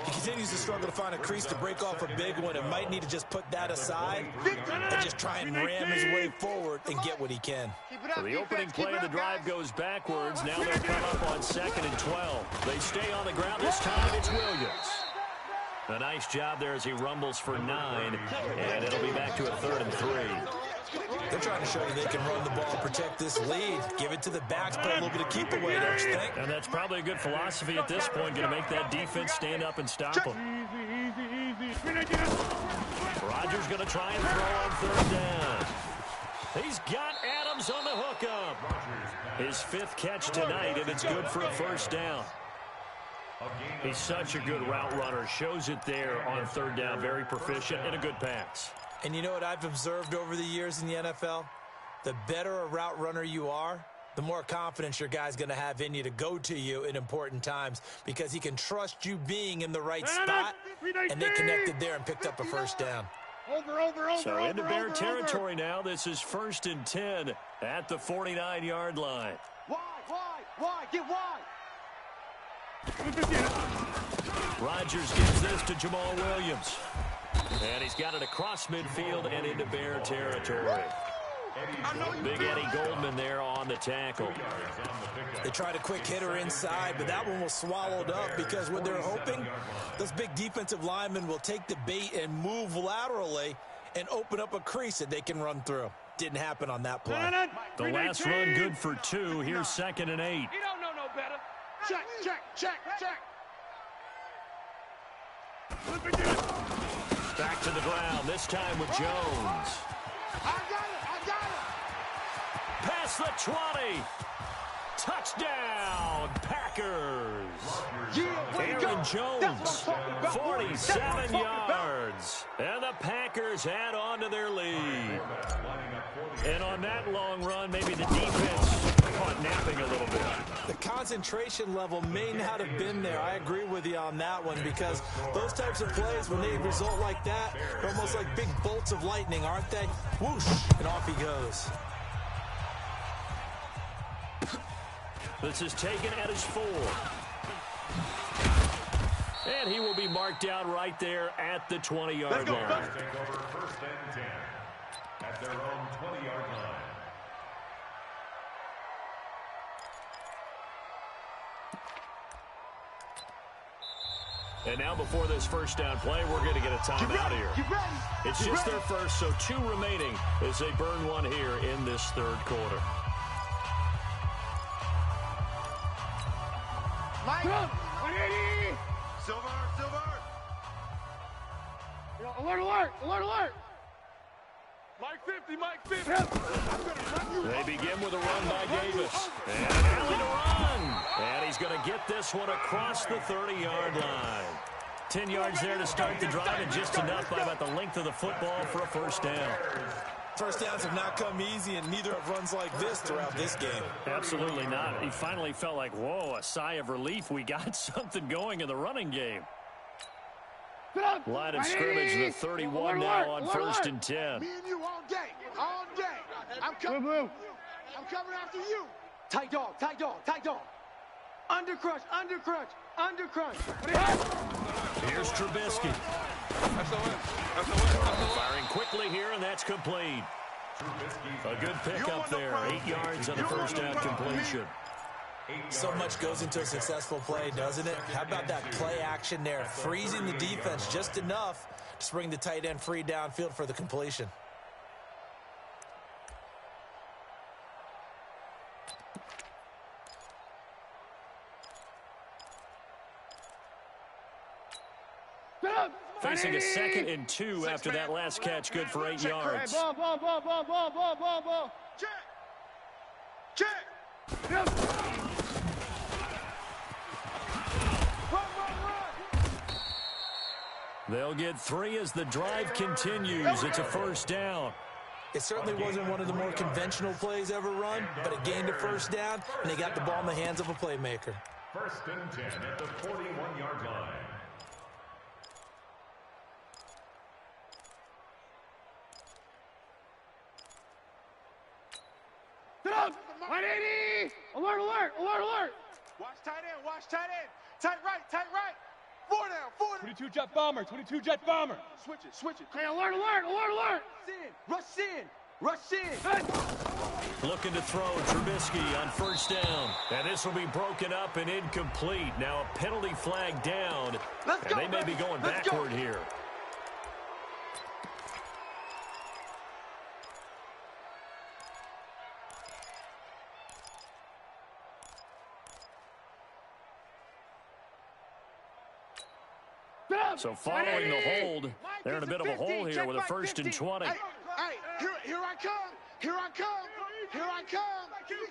Speaker 5: He continues to struggle to find a crease to break off a big one and might need to just put that aside and just try and ram his way forward and get what he can.
Speaker 1: So the opening play of the drive goes backwards. Now they'll come up on 2nd and 12. They stay on the ground. This time it's Williams. A nice job there as he rumbles for 9, and it'll be back to a 3rd and 3.
Speaker 5: They're trying to show you they can run the ball and protect this lead. Give it to the backs, play a little bit of keep away, don't you think?
Speaker 1: And that's probably a good philosophy at this point, going to make that defense stand up and stop them. Rodgers going to try and throw on 3rd down. He's got Adams on the hookup. His 5th catch tonight, and it's good for a 1st down. He's such a good route runner. Shows it there on 3rd down. Very proficient and a good pass.
Speaker 5: And you know what I've observed over the years in the NFL? The better a route runner you are, the more confidence your guy's going to have in you to go to you in important times because he can trust you being in the right spot, and they connected there and picked up a first down.
Speaker 1: So into Bear territory now. This is 1st and 10 at the 49-yard line.
Speaker 4: Wide, get wide.
Speaker 1: Rodgers gives this to Jamal Williams. And he's got it across midfield and into Bear territory. Big Eddie Goldman there on the tackle.
Speaker 5: They tried a quick hitter inside, but that one was swallowed up because what they're hoping, those big defensive linemen will take the bait and move laterally and open up a crease that they can run through. Didn't happen on that play.
Speaker 1: The last run good for 2. Here's 2nd and 8.
Speaker 6: You don't know no better.
Speaker 4: Check.
Speaker 1: Back to the ground, this time with Jones.
Speaker 4: I got it.
Speaker 1: Past the 20. Touchdown, Packers. Aaron Jones, 47 yards. And the Packers add on to their lead. And on that long run, maybe the defense caught napping a little bit.
Speaker 5: The concentration level may not have been there. I agree with you on that one because those types of plays, when they result like that, they're almost like big bolts of lightning, aren't they? Whoosh, and off he goes.
Speaker 1: This is taken at his 4. And he will be marked down right there at the 20-yard line.
Speaker 2: Take over 1st and 10 at their own 20-yard line.
Speaker 1: And now before this first down play, we're going to get a timeout here. It's just their first, so 2 remaining as they burn one here in this 3rd quarter.
Speaker 3: Mike, 180.
Speaker 4: Silver.
Speaker 3: Alert.
Speaker 6: Mike 50.
Speaker 1: They begin with a run by Davis. And an alley to run. And he's going to get this one across the 30-yard line. 10 yards there to start the drive, and just enough by about the length of the football for a first down.
Speaker 5: First downs have not come easy, and neither have runs like this throughout this game.
Speaker 1: Absolutely not. He finally felt like, whoa, a sigh of relief. We got something going in the running game. Line of scrimmage, the 31 now on 1st and 10.
Speaker 4: Me and you all day. I'm coming after you.
Speaker 6: Tight dog. Under crunch.
Speaker 1: Here's Trubisky. Firing quickly here, and that's complete. A good pickup there. 8 yards on the first down completion.
Speaker 5: So much goes into a successful play, doesn't it? How about that play action there? Freezing the defense just enough to bring the tight end free downfield for the completion.
Speaker 1: Facing a 2nd and 2 after that last catch, good for 8 yards.
Speaker 3: Ball.
Speaker 4: Check.
Speaker 1: They'll get 3 as the drive continues. It's a first down.
Speaker 5: It certainly wasn't one of the more conventional plays ever run, but it gained a first down, and they got the ball in the hands of a playmaker.
Speaker 2: 1st and 10 at the 41-yard line.
Speaker 3: Get up! 180! Alert!
Speaker 6: Watch tight end. Tight right. 4 down.
Speaker 7: 22 jet bomber.
Speaker 6: Switch it.
Speaker 3: Hey, alert!
Speaker 6: Rush in.
Speaker 1: Looking to throw Trubisky on first down. And this will be broken up and incomplete. Now a penalty flag down. And they may be going backward here. So following the hold, they're in a bit of a hole here with a 1st and 20.
Speaker 4: Hey, here I come.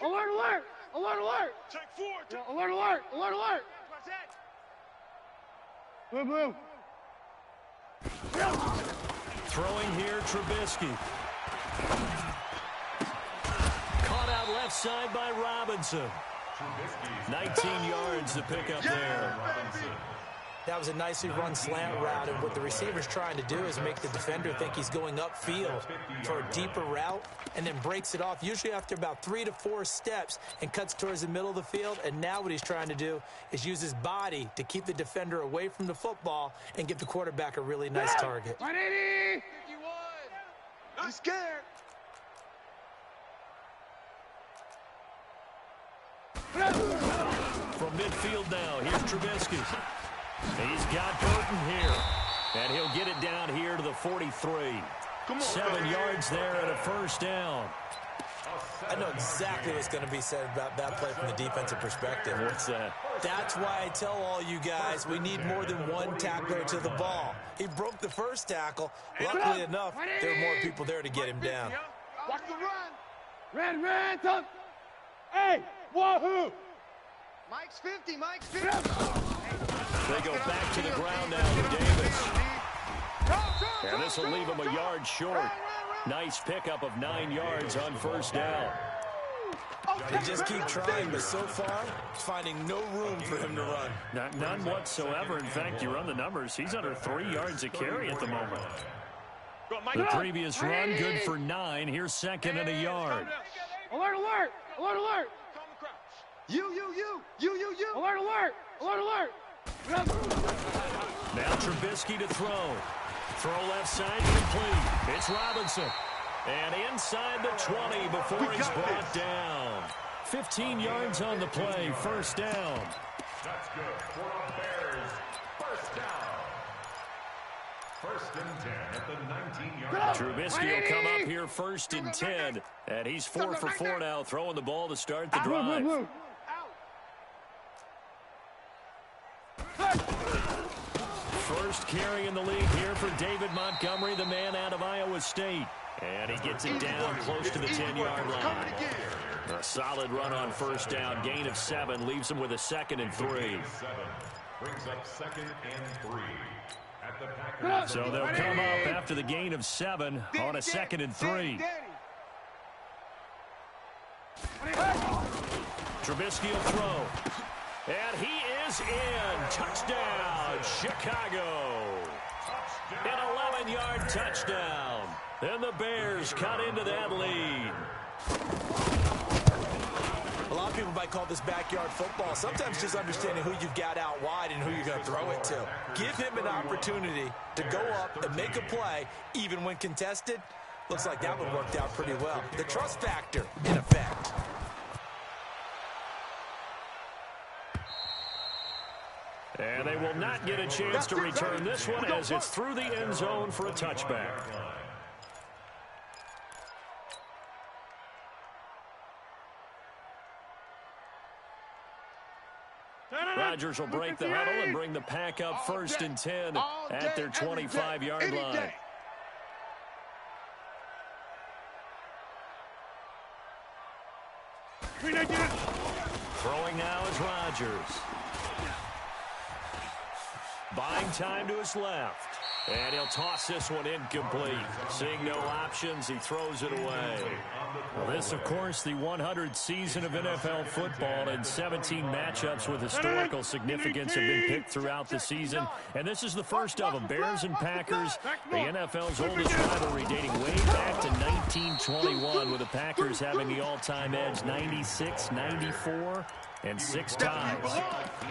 Speaker 3: Alert!
Speaker 6: Check 4.
Speaker 3: Alert!
Speaker 6: Watch that.
Speaker 3: Blue.
Speaker 1: Throwing here, Trubisky. Caught out out left side by Robinson. 19 yards to pick up there.
Speaker 5: That was a nicely run slant route, and what the receiver's trying to do is make the defender think he's going upfield for a deeper route, and then breaks it off, usually after about 3 to 4 steps, and cuts towards the middle of the field. And now what he's trying to do is use his body to keep the defender away from the football and give the quarterback a really nice target.
Speaker 3: 180!
Speaker 4: 51! He's scared.
Speaker 1: From midfield now, here's Trubisky. He's got Burton here, and he'll get it down here to the 43. 7 yards there and a first down.
Speaker 5: I know exactly what's going to be said about that play from the defensive perspective.
Speaker 1: What's that?
Speaker 5: That's why I tell all you guys we need more than one tackler to the ball. He broke the first tackle. Luckily enough, there were more people there to get him down.
Speaker 4: Watch the run.
Speaker 3: Red, tough. Hey, wahoo!
Speaker 4: Mike's 50, Mike's 50.
Speaker 1: They go back to the ground now to Davis. And this will leave him a yard short. Nice pickup of 9 yards on first down.
Speaker 5: They just keep trying, but so far, finding no room for him to run.
Speaker 1: None whatsoever. In fact, you run the numbers. He's under 3 yards a carry at the moment. The previous run, good for 9. Here's second and a yard.
Speaker 3: Alert, alert! Alert, alert!
Speaker 4: You.
Speaker 3: Alert, alert! Alert, alert!
Speaker 1: Now Trubisky to throw. Throw left side complete. It's Robinson. And inside the 20 before he's brought down. 15 yards on the play. First down.
Speaker 2: That's good for the Bears. First down. First and 10 at the 19-yard.
Speaker 1: Trubisky will come up here first and 10. And he's 4 for 4 now, throwing the ball to start the drive. First carry in the league here for David Montgomery, the man out of Iowa State. And he gets it down close to the 10-yard line. A solid run on first down. Gain of 7 leaves him with a second and 3.
Speaker 2: Brings up second and 3. At the Packers.
Speaker 1: So they'll come up after the gain of 7 on a second and 3. Trubisky will throw. And he is in. Touchdown, Chicago. An 11-yard touchdown. And the Bears cut into that lead.
Speaker 5: A lot of people might call this backyard football. Sometimes just understanding who you've got out wide and who you're going to throw it to. Give him an opportunity to go up and make a play, even when contested. Looks like that one worked out pretty well. The trust factor, in effect.
Speaker 1: And they will not get a chance to return this one as it's through the end zone for a touchback. Rodgers will break the huddle and bring the pack up first and 10 at their 25-yard line. Throwing now is Rodgers. Buying time to his left. And he'll toss this one incomplete. Seeing no options, he throws it away. Well, this, of course, the 100th season of NFL football, and 17 matchups with historical significance have been picked throughout the season. And this is the first of them, Bears and Packers, the NFL's oldest rivalry dating way back to 1921, with the Packers having the all-time edge 96, 94, and 6 ties.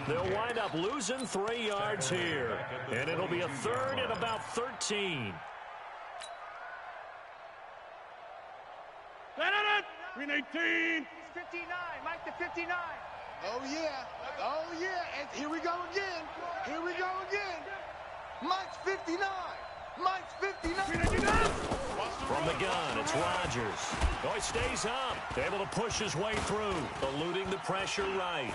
Speaker 1: They'll wind up losing 3 yards here, and it'll be a third and about 13.
Speaker 3: Green 18.
Speaker 6: 59, Mike the 59.
Speaker 4: Oh, yeah. And here we go again. Mike's 59. Mike's 59.
Speaker 1: From the gun, it's Rodgers. Oh, he stays up. Able to push his way through, eluding the pressure right.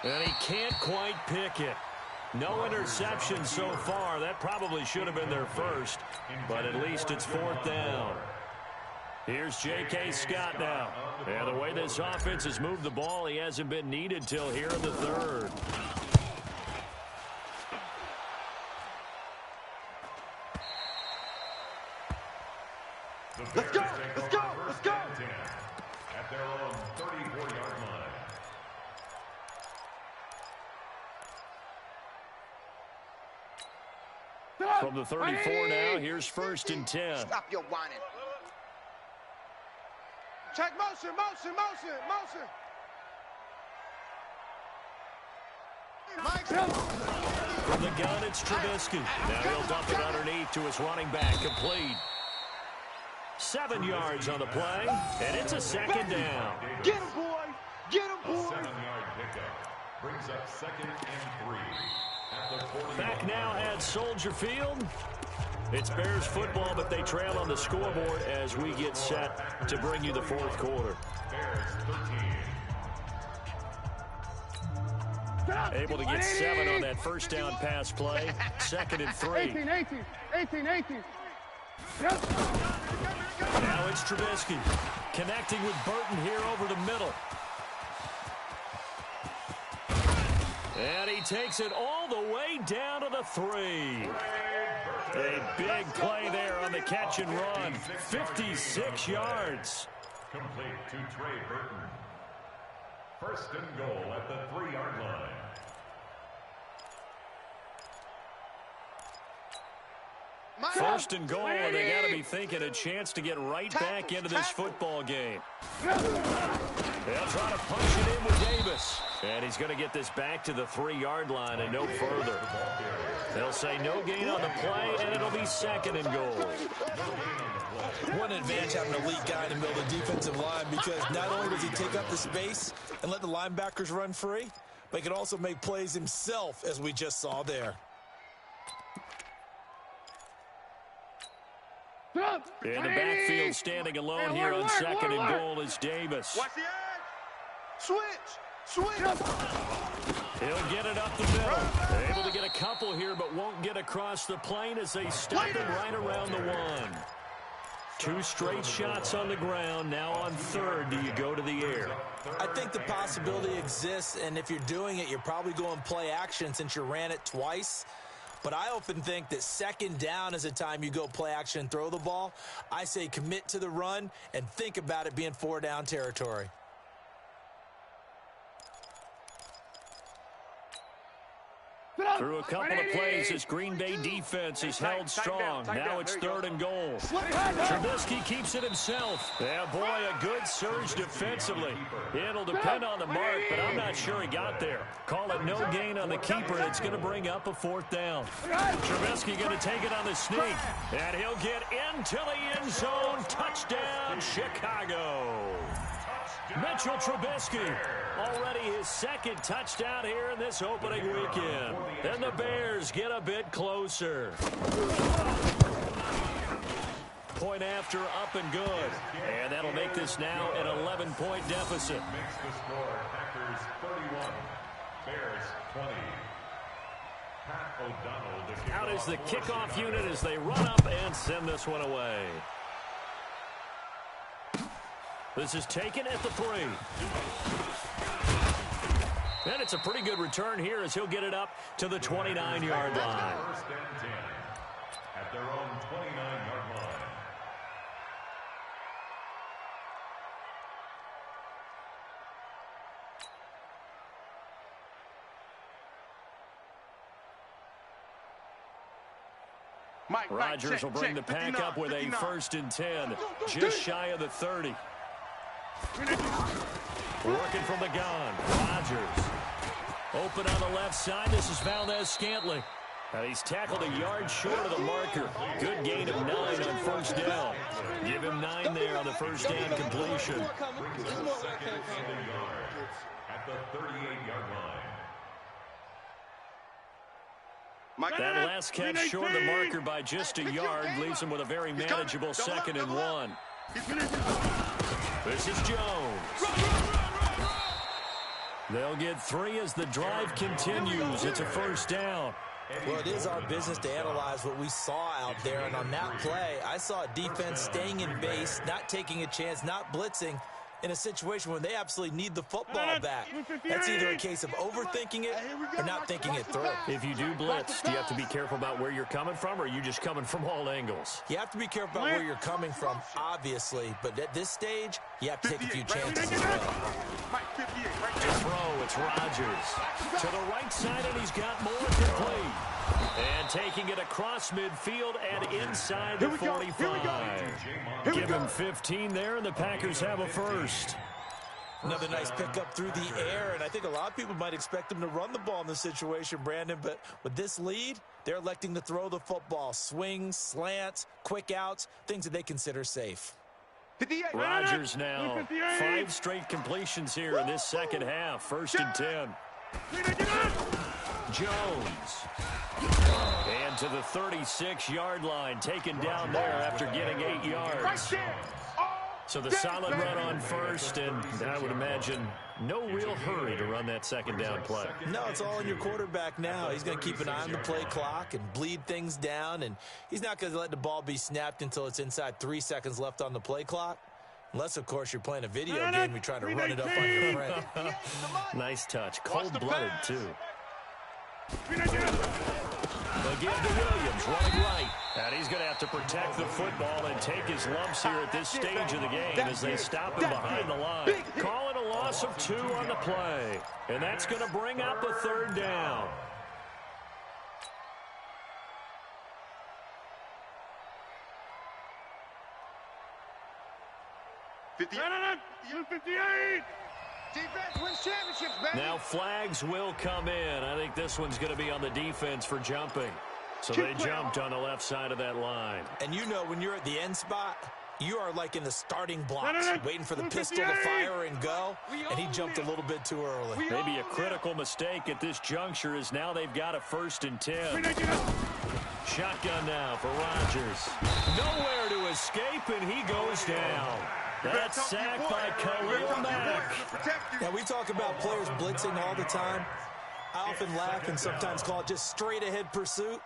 Speaker 1: And he can't quite pick it. No interception so far. That probably should have been their first, but at least it's 4th down. Here's J.K. Scott now. And the way this offense has moved the ball, he hasn't been needed till here in the third.
Speaker 4: Let's go, let's go, let's go.
Speaker 2: At their own 34-yard line.
Speaker 1: From the 34 now, here's 1st and 10.
Speaker 4: Stop your whining.
Speaker 3: Check motion, motion, motion, motion.
Speaker 1: From the gun, it's Trubisky. Now he'll dump it underneath to his running back, complete. 7 yards on the play, and it's a 2nd down.
Speaker 4: Get him, boy. Get him,
Speaker 2: A
Speaker 4: boy.
Speaker 2: 7-yard pickup brings up 2nd and 3. At the 41.
Speaker 1: Back now at Soldier Field. It's Bears football, but they trail on the scoreboard as we get set to bring you the 4th quarter.
Speaker 2: Bears 13.
Speaker 1: Able to get 7 on that 1st down pass play. 2nd and 3.
Speaker 3: 18. Yep.
Speaker 1: Now it's Trubisky connecting with Burton here over the middle. And he takes it all the way down to the 3. A big play there on the catch and run. 56 yards.
Speaker 2: Complete to Trey Burton. 1st and goal at the 3-yard line.
Speaker 1: First and goal, and they got to be thinking a chance to get right back into this football game. They'll try to punch it in with Davis. And he's going to get this back to the 3-yard line and no further. They'll say no gain on the play, and it'll be 2nd and goal.
Speaker 5: One advantage having an elite guy in the middle of the defensive line, because not only does he take up the space and let the linebackers run free, but he can also make plays himself, as we just saw there.
Speaker 1: In the backfield, standing alone here on 2nd and goal is Davis.
Speaker 4: Watch the edge. Switch.
Speaker 1: He'll get it up the middle. They're able to get a couple here, but won't get across the plane as they stop him right around the 1. 2 straight shots on the ground. Now on 3rd, do you go to the air?
Speaker 5: I think the possibility exists, and if you're doing it, you're probably going play action since you ran it twice. But I often think that 2nd down is a time you go play action and throw the ball. I say commit to the run and think about it being 4-down territory.
Speaker 1: Through a couple of plays, this Green Bay defense is held strong. Now it's 3rd and goal. Trubisky keeps it himself. Yeah, boy, a good surge defensively. It'll depend on the mark, but I'm not sure he got there. Call it no gain on the keeper, and it's going to bring up a 4th down. Trubisky going to take it on the sneak, and he'll get into the end zone. Touchdown, Chicago. Mitchell Trubisky, already his 2nd touchdown here in this opening weekend. And the Bears get a bit closer. Point after, up and good. And that'll make this now an 11-point deficit.
Speaker 2: Makes the score Packers 31, Bears 20. Pat O'Donnell.
Speaker 1: Out is the kickoff unit as they run up and send this one away. This is taken at the 3. And it's a pretty good return here as he'll get it up to the 29-yard line.
Speaker 2: 1st and 10 at their own 29-yard line.
Speaker 1: Rodgers will bring the pack up with a 1st and 10, just shy of the 30. Working from the gun, Rodgers. Open on the left side, this is Valdez-Scantling. He's tackled a yard short of the marker. Good gain of 9 on 1st down. Give him 9 there on the 1st down completion.
Speaker 2: At the 38-yard line.
Speaker 1: That last catch short of the marker by just a yard leaves him with a very manageable 2nd and 1. This is Jones. They'll get 3 as the drive continues. It's a 1st down.
Speaker 5: Well, it is our business to analyze what we saw out there, and on that play, I saw a defense staying in base, not taking a chance, not blitzing, in a situation when they absolutely need the football back. That's either a case of overthinking it or not thinking it through.
Speaker 1: If you do blitz, do you have to be careful about where you're coming from, or are you just coming from all angles?
Speaker 5: You have to be careful about where you're coming from, obviously, but at this stage, you have to take a few chances as well.
Speaker 1: To throw, it's Rodgers. To the right side, and he's got more complete. And taking it across midfield and inside the 45. Give him 15 there, and the Packers have a first.
Speaker 5: Another nice pickup through the air, and I think a lot of people might expect them to run the ball in this situation, Brandon, but with this lead, they're electing to throw the football. Swings, slants, quick outs, things that they consider safe.
Speaker 1: Rodgers now. 5 straight completions here in this second half. 1st and 10. Jones. And to the 36-yard line, taken down there after getting 8 yards. So the solid run on first, and I would imagine no real hurry to run that second down play.
Speaker 5: No, it's all in your quarterback now. He's going to keep an eye on the play clock and bleed things down, and he's not going to let the ball be snapped until it's inside 3 seconds left on the play clock. Unless, of course, you're playing a video game, you're trying to run it up on your friend.
Speaker 1: Nice touch. Cold-blooded, too. Again to Williams, running right. And he's going to have to protect the football and take his lumps here at this stage of the game as they stop him behind the line. Calling a loss of 2 on the play. And that's going to bring up a 3rd down.
Speaker 3: Defense wins championships, baby.
Speaker 1: Now flags will come in. I think this one's going to be on the defense for jumping. So they jumped on the left side of that line.
Speaker 5: And you know when you're at the end spot, you are like in the starting blocks, waiting for the pistol to fire and go, and he jumped a little bit too early.
Speaker 1: Maybe a critical mistake at this juncture is now they've got a 1st and 10. Shotgun now for Rodgers. Nowhere to escape, and he goes down. That's sacked by Khalil Mack.
Speaker 5: Now, we talk about players blitzing all the time. I often laugh and sometimes call it just straight-ahead pursuit.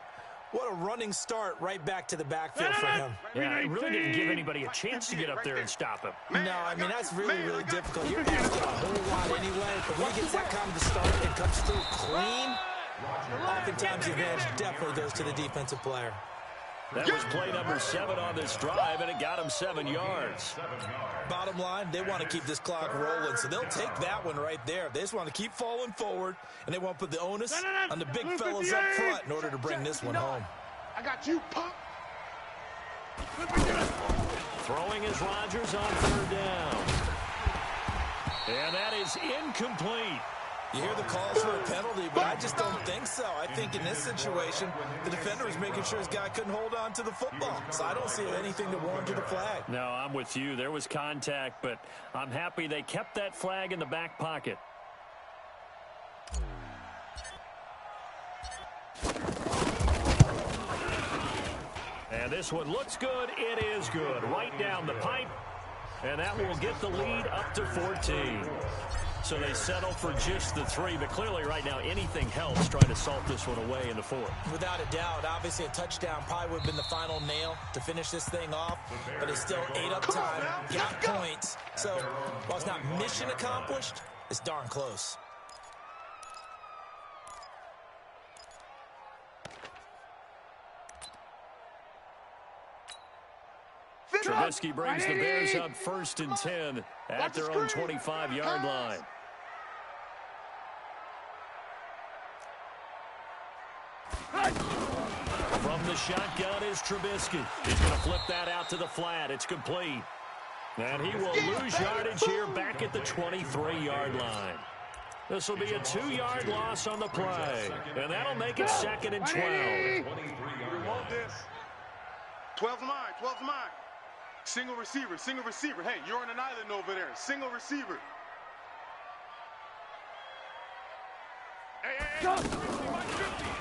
Speaker 5: What a running start right back to the backfield for him.
Speaker 1: Yeah, it really didn't give anybody a chance to get up there and stop him.
Speaker 5: No, I mean, that's really, really difficult. You're asking a whole lot anyway, but when he gets that kind of start and comes through clean, oftentimes the advantage definitely goes to the defensive player.
Speaker 1: That was play number 7 on this drive, and it got him 7 yards.
Speaker 5: Bottom line, they want to keep this clock rolling, so they'll take that one right there. They just want to keep falling forward, and they want to put the onus on the big fellas up front in order to bring this one home.
Speaker 3: I got you, punk.
Speaker 1: Throwing is Rodgers on 3rd down. And that is incomplete.
Speaker 5: You hear the calls for a penalty, but I just don't think so. I think in this situation, the defender was making sure his guy couldn't hold on to the football. So I don't see anything to warrant a flag.
Speaker 1: No, I'm with you. There was contact, but I'm happy they kept that flag in the back pocket. And this one looks good. It is good. Right down the pipe. And that will get the lead up to 14. So they settle for just the 3, but clearly right now anything helps trying to salt this one away in the 4th.
Speaker 5: Without a doubt, obviously a touchdown probably would have been the final nail to finish this thing off, but it's still 8 up time, got points. So while it's not mission accomplished, it's darn close.
Speaker 1: Trubisky brings the Bears up 1st and 10 at their own 25-yard line. From the shotgun is Trubisky. He's going to flip that out to the flat. It's complete. And he will lose yardage here back at the 23-yard line. This will be a 2-yard loss on the play. And that'll make it 2nd and 12.
Speaker 4: We want this. 12's mine, 12's mine. Single receiver, single receiver. Hey, you're on an island over there. Single receiver. Hey.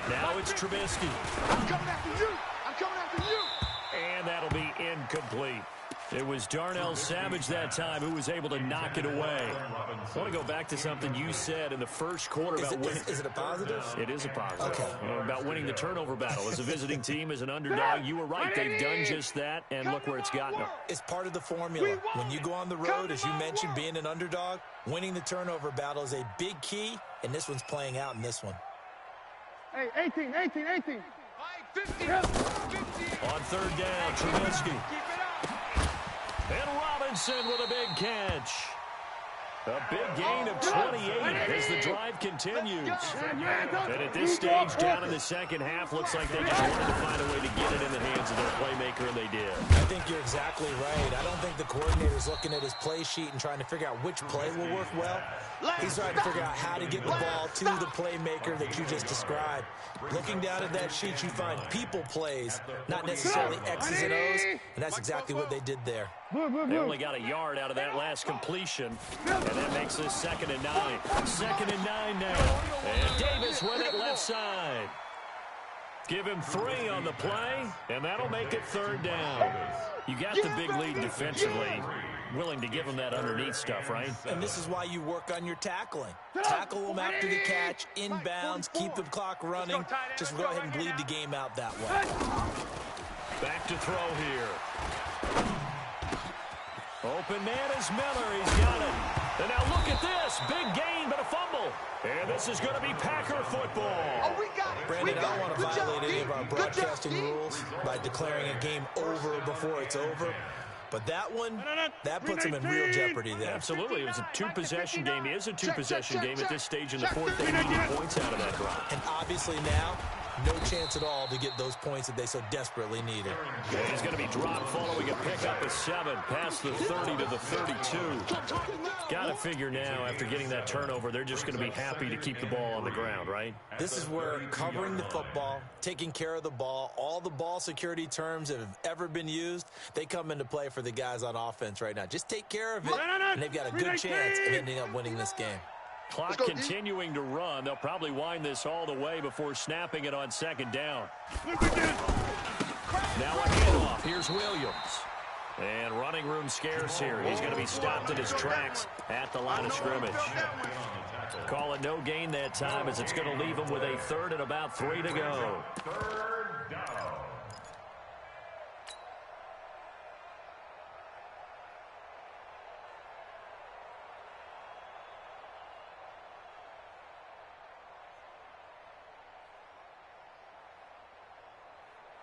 Speaker 1: Now it's Trubisky.
Speaker 3: I'm coming after you. I'm coming after you.
Speaker 1: And that'll be incomplete. It was Darnell Savage that time who was able to knock it away. I want to go back to something you said in the first quarter about winning.
Speaker 5: Is it a positive?
Speaker 1: It is a positive.
Speaker 5: Okay.
Speaker 1: About winning the turnover battle. As a visiting team, as an underdog, you were right. They've done just that, and look where it's gotten them.
Speaker 5: It's part of the formula. When you go on the road, as you mentioned, being an underdog, winning the turnover battle is a big key, and this one's playing out in this one.
Speaker 3: Hey, 18.
Speaker 6: 50.
Speaker 1: On third down, Trubisky. And Robinson with a big catch. A big gain of 28 as the drive continues. And at this stage, down in the second half, looks like they just wanted to find a way to get it in the hands of their playmaker, and they did.
Speaker 5: I think you're exactly right. I don't think the coordinator's looking at his play sheet and trying to figure out which play will work well. He's trying to figure out how to get the ball to the playmaker that you just described. Looking down at that sheet, you find people plays, not necessarily X's and O's, and that's exactly what they did there.
Speaker 1: They only got a yard out of that last completion, and that makes this 2nd and 9. 2nd and 9 now, and Davis with it left side. Give him 3 on the play, and that'll make it 3rd down. You got the big lead defensively, willing to give him that underneath stuff, right?
Speaker 5: And this is why you work on your tackling. Tackle them after the catch, inbounds, keep the clock running. Just go ahead and bleed the game out that way.
Speaker 1: Back to throw here. Open man is Miller. He's got it. And now look at this. Big gain, but a fumble. And this is going to be Packer football.
Speaker 6: Oh, we got it.
Speaker 5: Brandon, I don't want to violate any of our broadcasting rules by declaring a game over before it's over. But that one, that puts them in real jeopardy there.
Speaker 1: Absolutely. It was a 2-possession game. It is a 2-possession game at this stage in the 4th. They needed points out of that drive.
Speaker 5: And obviously now, no chance at all to get those points that they so desperately needed.
Speaker 1: And he's going to be dropped following a pickup of 7 past the 30 to the 32. Got to figure now, after getting that turnover, they're just going to be happy to keep the ball on the ground, right?
Speaker 5: This is where covering the football, taking care of the ball, all the ball security terms that have ever been used, they come into play for the guys on offense right now. Just take care of it, and they've got a good chance of ending up winning this game.
Speaker 1: Clock continuing to run. They'll probably wind this all the way before snapping it on 2nd down. Now a handoff. Here's Williams. And running room scarce here. He's going to be stopped in his tracks at the line of scrimmage. Call it no gain that time, as it's going to leave him with a 3rd and about 3 to go.
Speaker 2: 3rd down.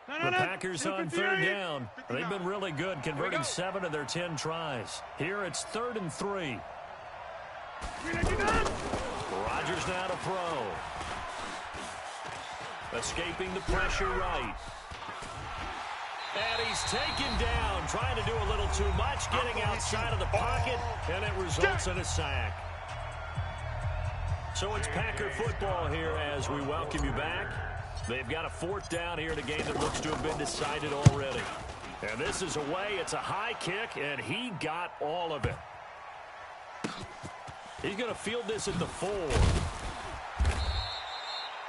Speaker 1: The Packers on 3rd down. They've been really good, converting 7 of their 10 tries. Here it's 3rd and 3. Rodgers now to throw. Escaping the pressure right. And he's taken down, trying to do a little too much, getting outside of the pocket, and it results in a sack. So it's Packer football here as we welcome you back. They've got a 4th down here in a game that looks to have been decided already. And this is away. It's a high kick, and he got all of it. He's going to field this at the 4.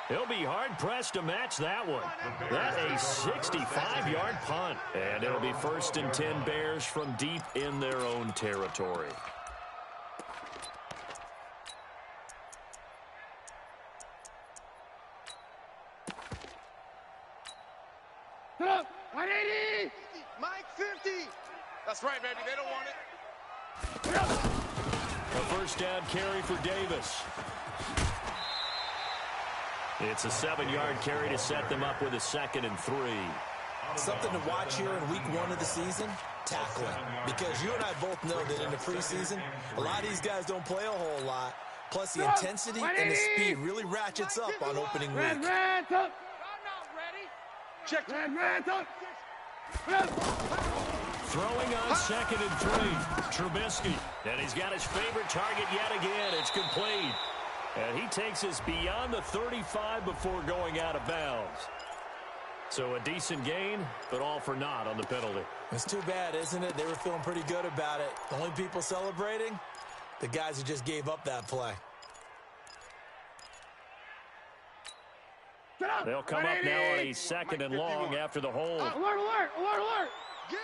Speaker 1: He'll be hard-pressed to match that one. That's a 65-yard punt. And it'll be 1st and 10 Bears from deep in their own territory.
Speaker 6: Mike 50.
Speaker 4: That's right, baby. They don't want it.
Speaker 1: A 1st down carry for Davis. It's a 7-yard carry to set them up with a 2nd and 3.
Speaker 5: Something to watch here in week 1 of the season, tackling. Because you and I both know that in the preseason, a lot of these guys don't play a whole lot. Plus, the intensity and the speed really ratchets up on opening week.
Speaker 6: I'm not ready. Check.
Speaker 1: Throwing on 2nd and 3. Trubisky. And he's got his favorite target yet again. It's complete. And he takes us beyond the 35 before going out of bounds. So a decent gain, but all for naught on the penalty.
Speaker 5: It's too bad, isn't it? They were feeling pretty good about it. The only people celebrating, the guys who just gave up that play.
Speaker 1: They'll come up now on a 2nd and long after the hold.
Speaker 3: Alert!
Speaker 6: Get him.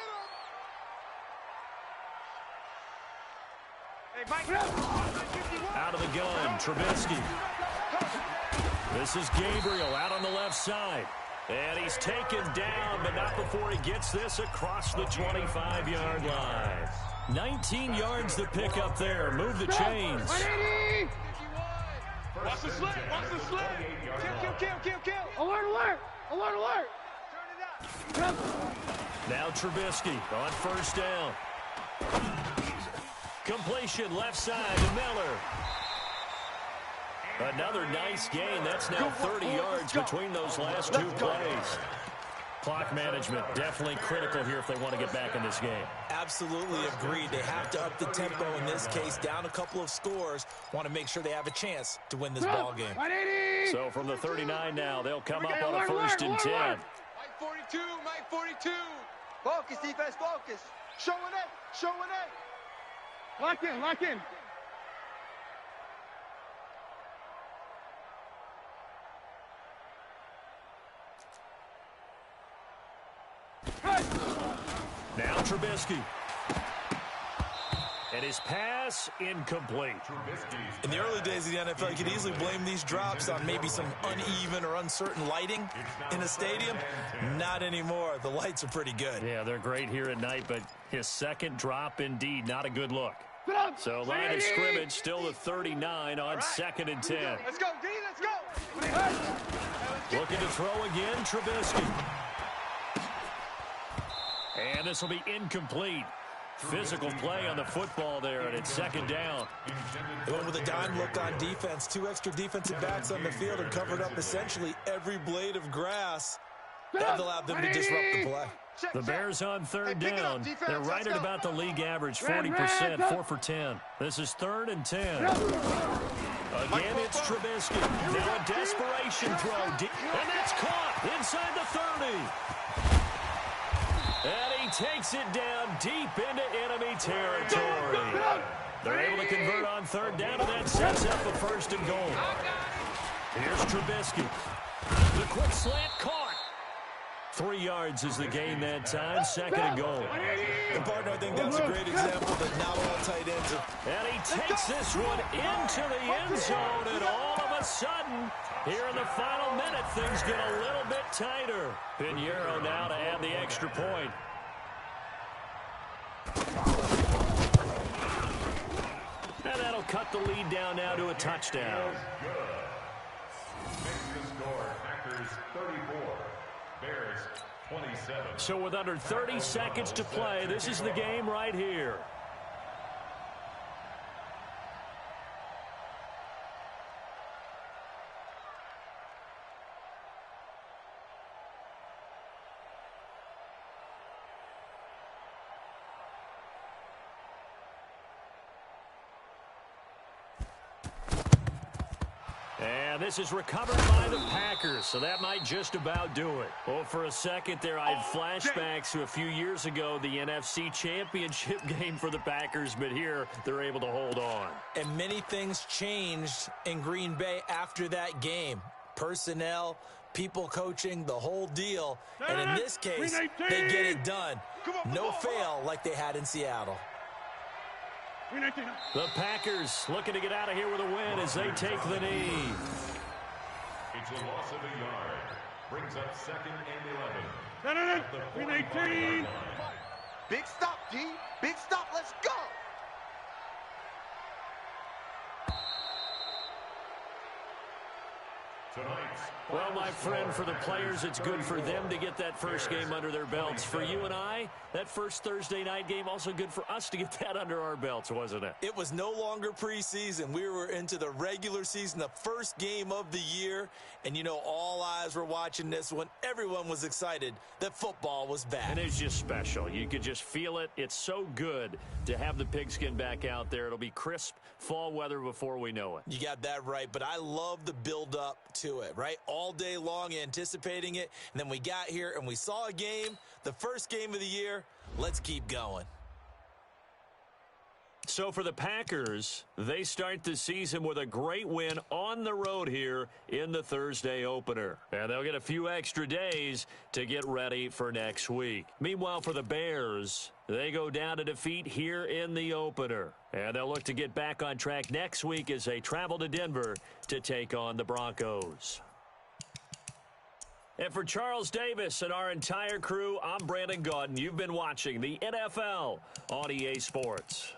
Speaker 1: Out of the gun, Trubisky. This is Gabriel out on the left side. And he's taken down, but not before he gets this across the 25-yard line. 19 yards to pick up there. Move the chains.
Speaker 6: Watch the slant. Watch the slant. Kill.
Speaker 3: Alert.
Speaker 6: Turn it up.
Speaker 1: Now Trubisky on first down. Completion left side to Miller. Another nice gain. That's now 30 yards between those last two plays. Clock management definitely critical here if they want to get back in this game.
Speaker 5: Absolutely agreed. They have to up the tempo in this case. Down a couple of scores. Want to make sure they have a chance to win this ball game.
Speaker 1: So from the 39 now, they'll come up on a first and 10.
Speaker 6: Mike 42. Focus, defense, focus. Showing it.
Speaker 3: Lock in.
Speaker 1: Now Trubisky. And his pass incomplete.
Speaker 5: In the early days of the NFL, you could easily blame these drops on maybe some uneven or uncertain lighting in a stadium. Not anymore. The lights are pretty good.
Speaker 1: Yeah, they're great here at night, but his second drop, indeed, not a good look. So line of scrimmage, still the 39 on second and 10.
Speaker 6: Let's go, D, let's go.
Speaker 1: Looking to throw again, Trubisky. And this will be incomplete. Physical play on the football there, and it's second down.
Speaker 5: They went with a dime look on defense. 2 extra defensive backs on the field and covered up essentially every blade of grass. That allowed them to disrupt the play.
Speaker 1: The Bears on third down. They're right at about the league average, 40%, 4 for 10. This is third and 10. Again, it's Trubisky. Now a desperation throw. And that's caught inside the 30. And he takes it down deep into enemy territory. They're able to convert on third down, and that sets up a first and goal. Here's Trubisky. The quick slant caught. 3 yards is the gain that time. Second and goal.
Speaker 5: And partner, I think that's a great example that not all tight ends are.
Speaker 1: And he takes this one into the end zone, and all of a sudden, here in the final minute, things get a little bit tighter. Pinheiro now to add the extra point. And that'll cut the lead down now to a touchdown.
Speaker 2: Makes the score Packers 34, Bears 27.
Speaker 1: So with under 30 seconds to play, this is the game right here. And this is recovered by the Packers, so that might just about do it. Well, for a second there, I had flashbacks to a few years ago, the NFC Championship game for the Packers, but here they're able to hold on.
Speaker 5: And many things changed in Green Bay after that game. Personnel, people coaching, the whole deal. And in this case, they get it done. No fail like they had in Seattle.
Speaker 1: The Packers looking to get out of here with a win as they take the knee.
Speaker 2: It's a loss of a yard. Brings up second and 11.
Speaker 3: 18.
Speaker 6: Big stop, D. Big stop. Let's go.
Speaker 2: Tonight's
Speaker 1: Well, my friend, for the players, it's good for them to get that first game under their belts. For you and I, that first Thursday night game, also good for us to get that under our belts, wasn't it?
Speaker 5: It was no longer preseason. We were into the regular season, the first game of the year. And, you know, all eyes were watching this one. Everyone was excited that football was back.
Speaker 1: And it's just special. You could just feel it. It's so good to have the pigskin back out there. It'll be crisp fall weather before we know it.
Speaker 5: You got that right, but I love the build-up to it, right? All day long anticipating it, and then we got here and we saw a game, the first game of the year. Let's keep going.
Speaker 1: So for the Packers, they start the season with a great win on the road here in the Thursday opener. And they'll get a few extra days to get ready for next week. Meanwhile, for the Bears, they go down to defeat here in the opener. And they'll look to get back on track next week as they travel to Denver to take on the Broncos. And for Charles Davis and our entire crew, I'm Brandon Gaudin. You've been watching the NFL on EA Sports.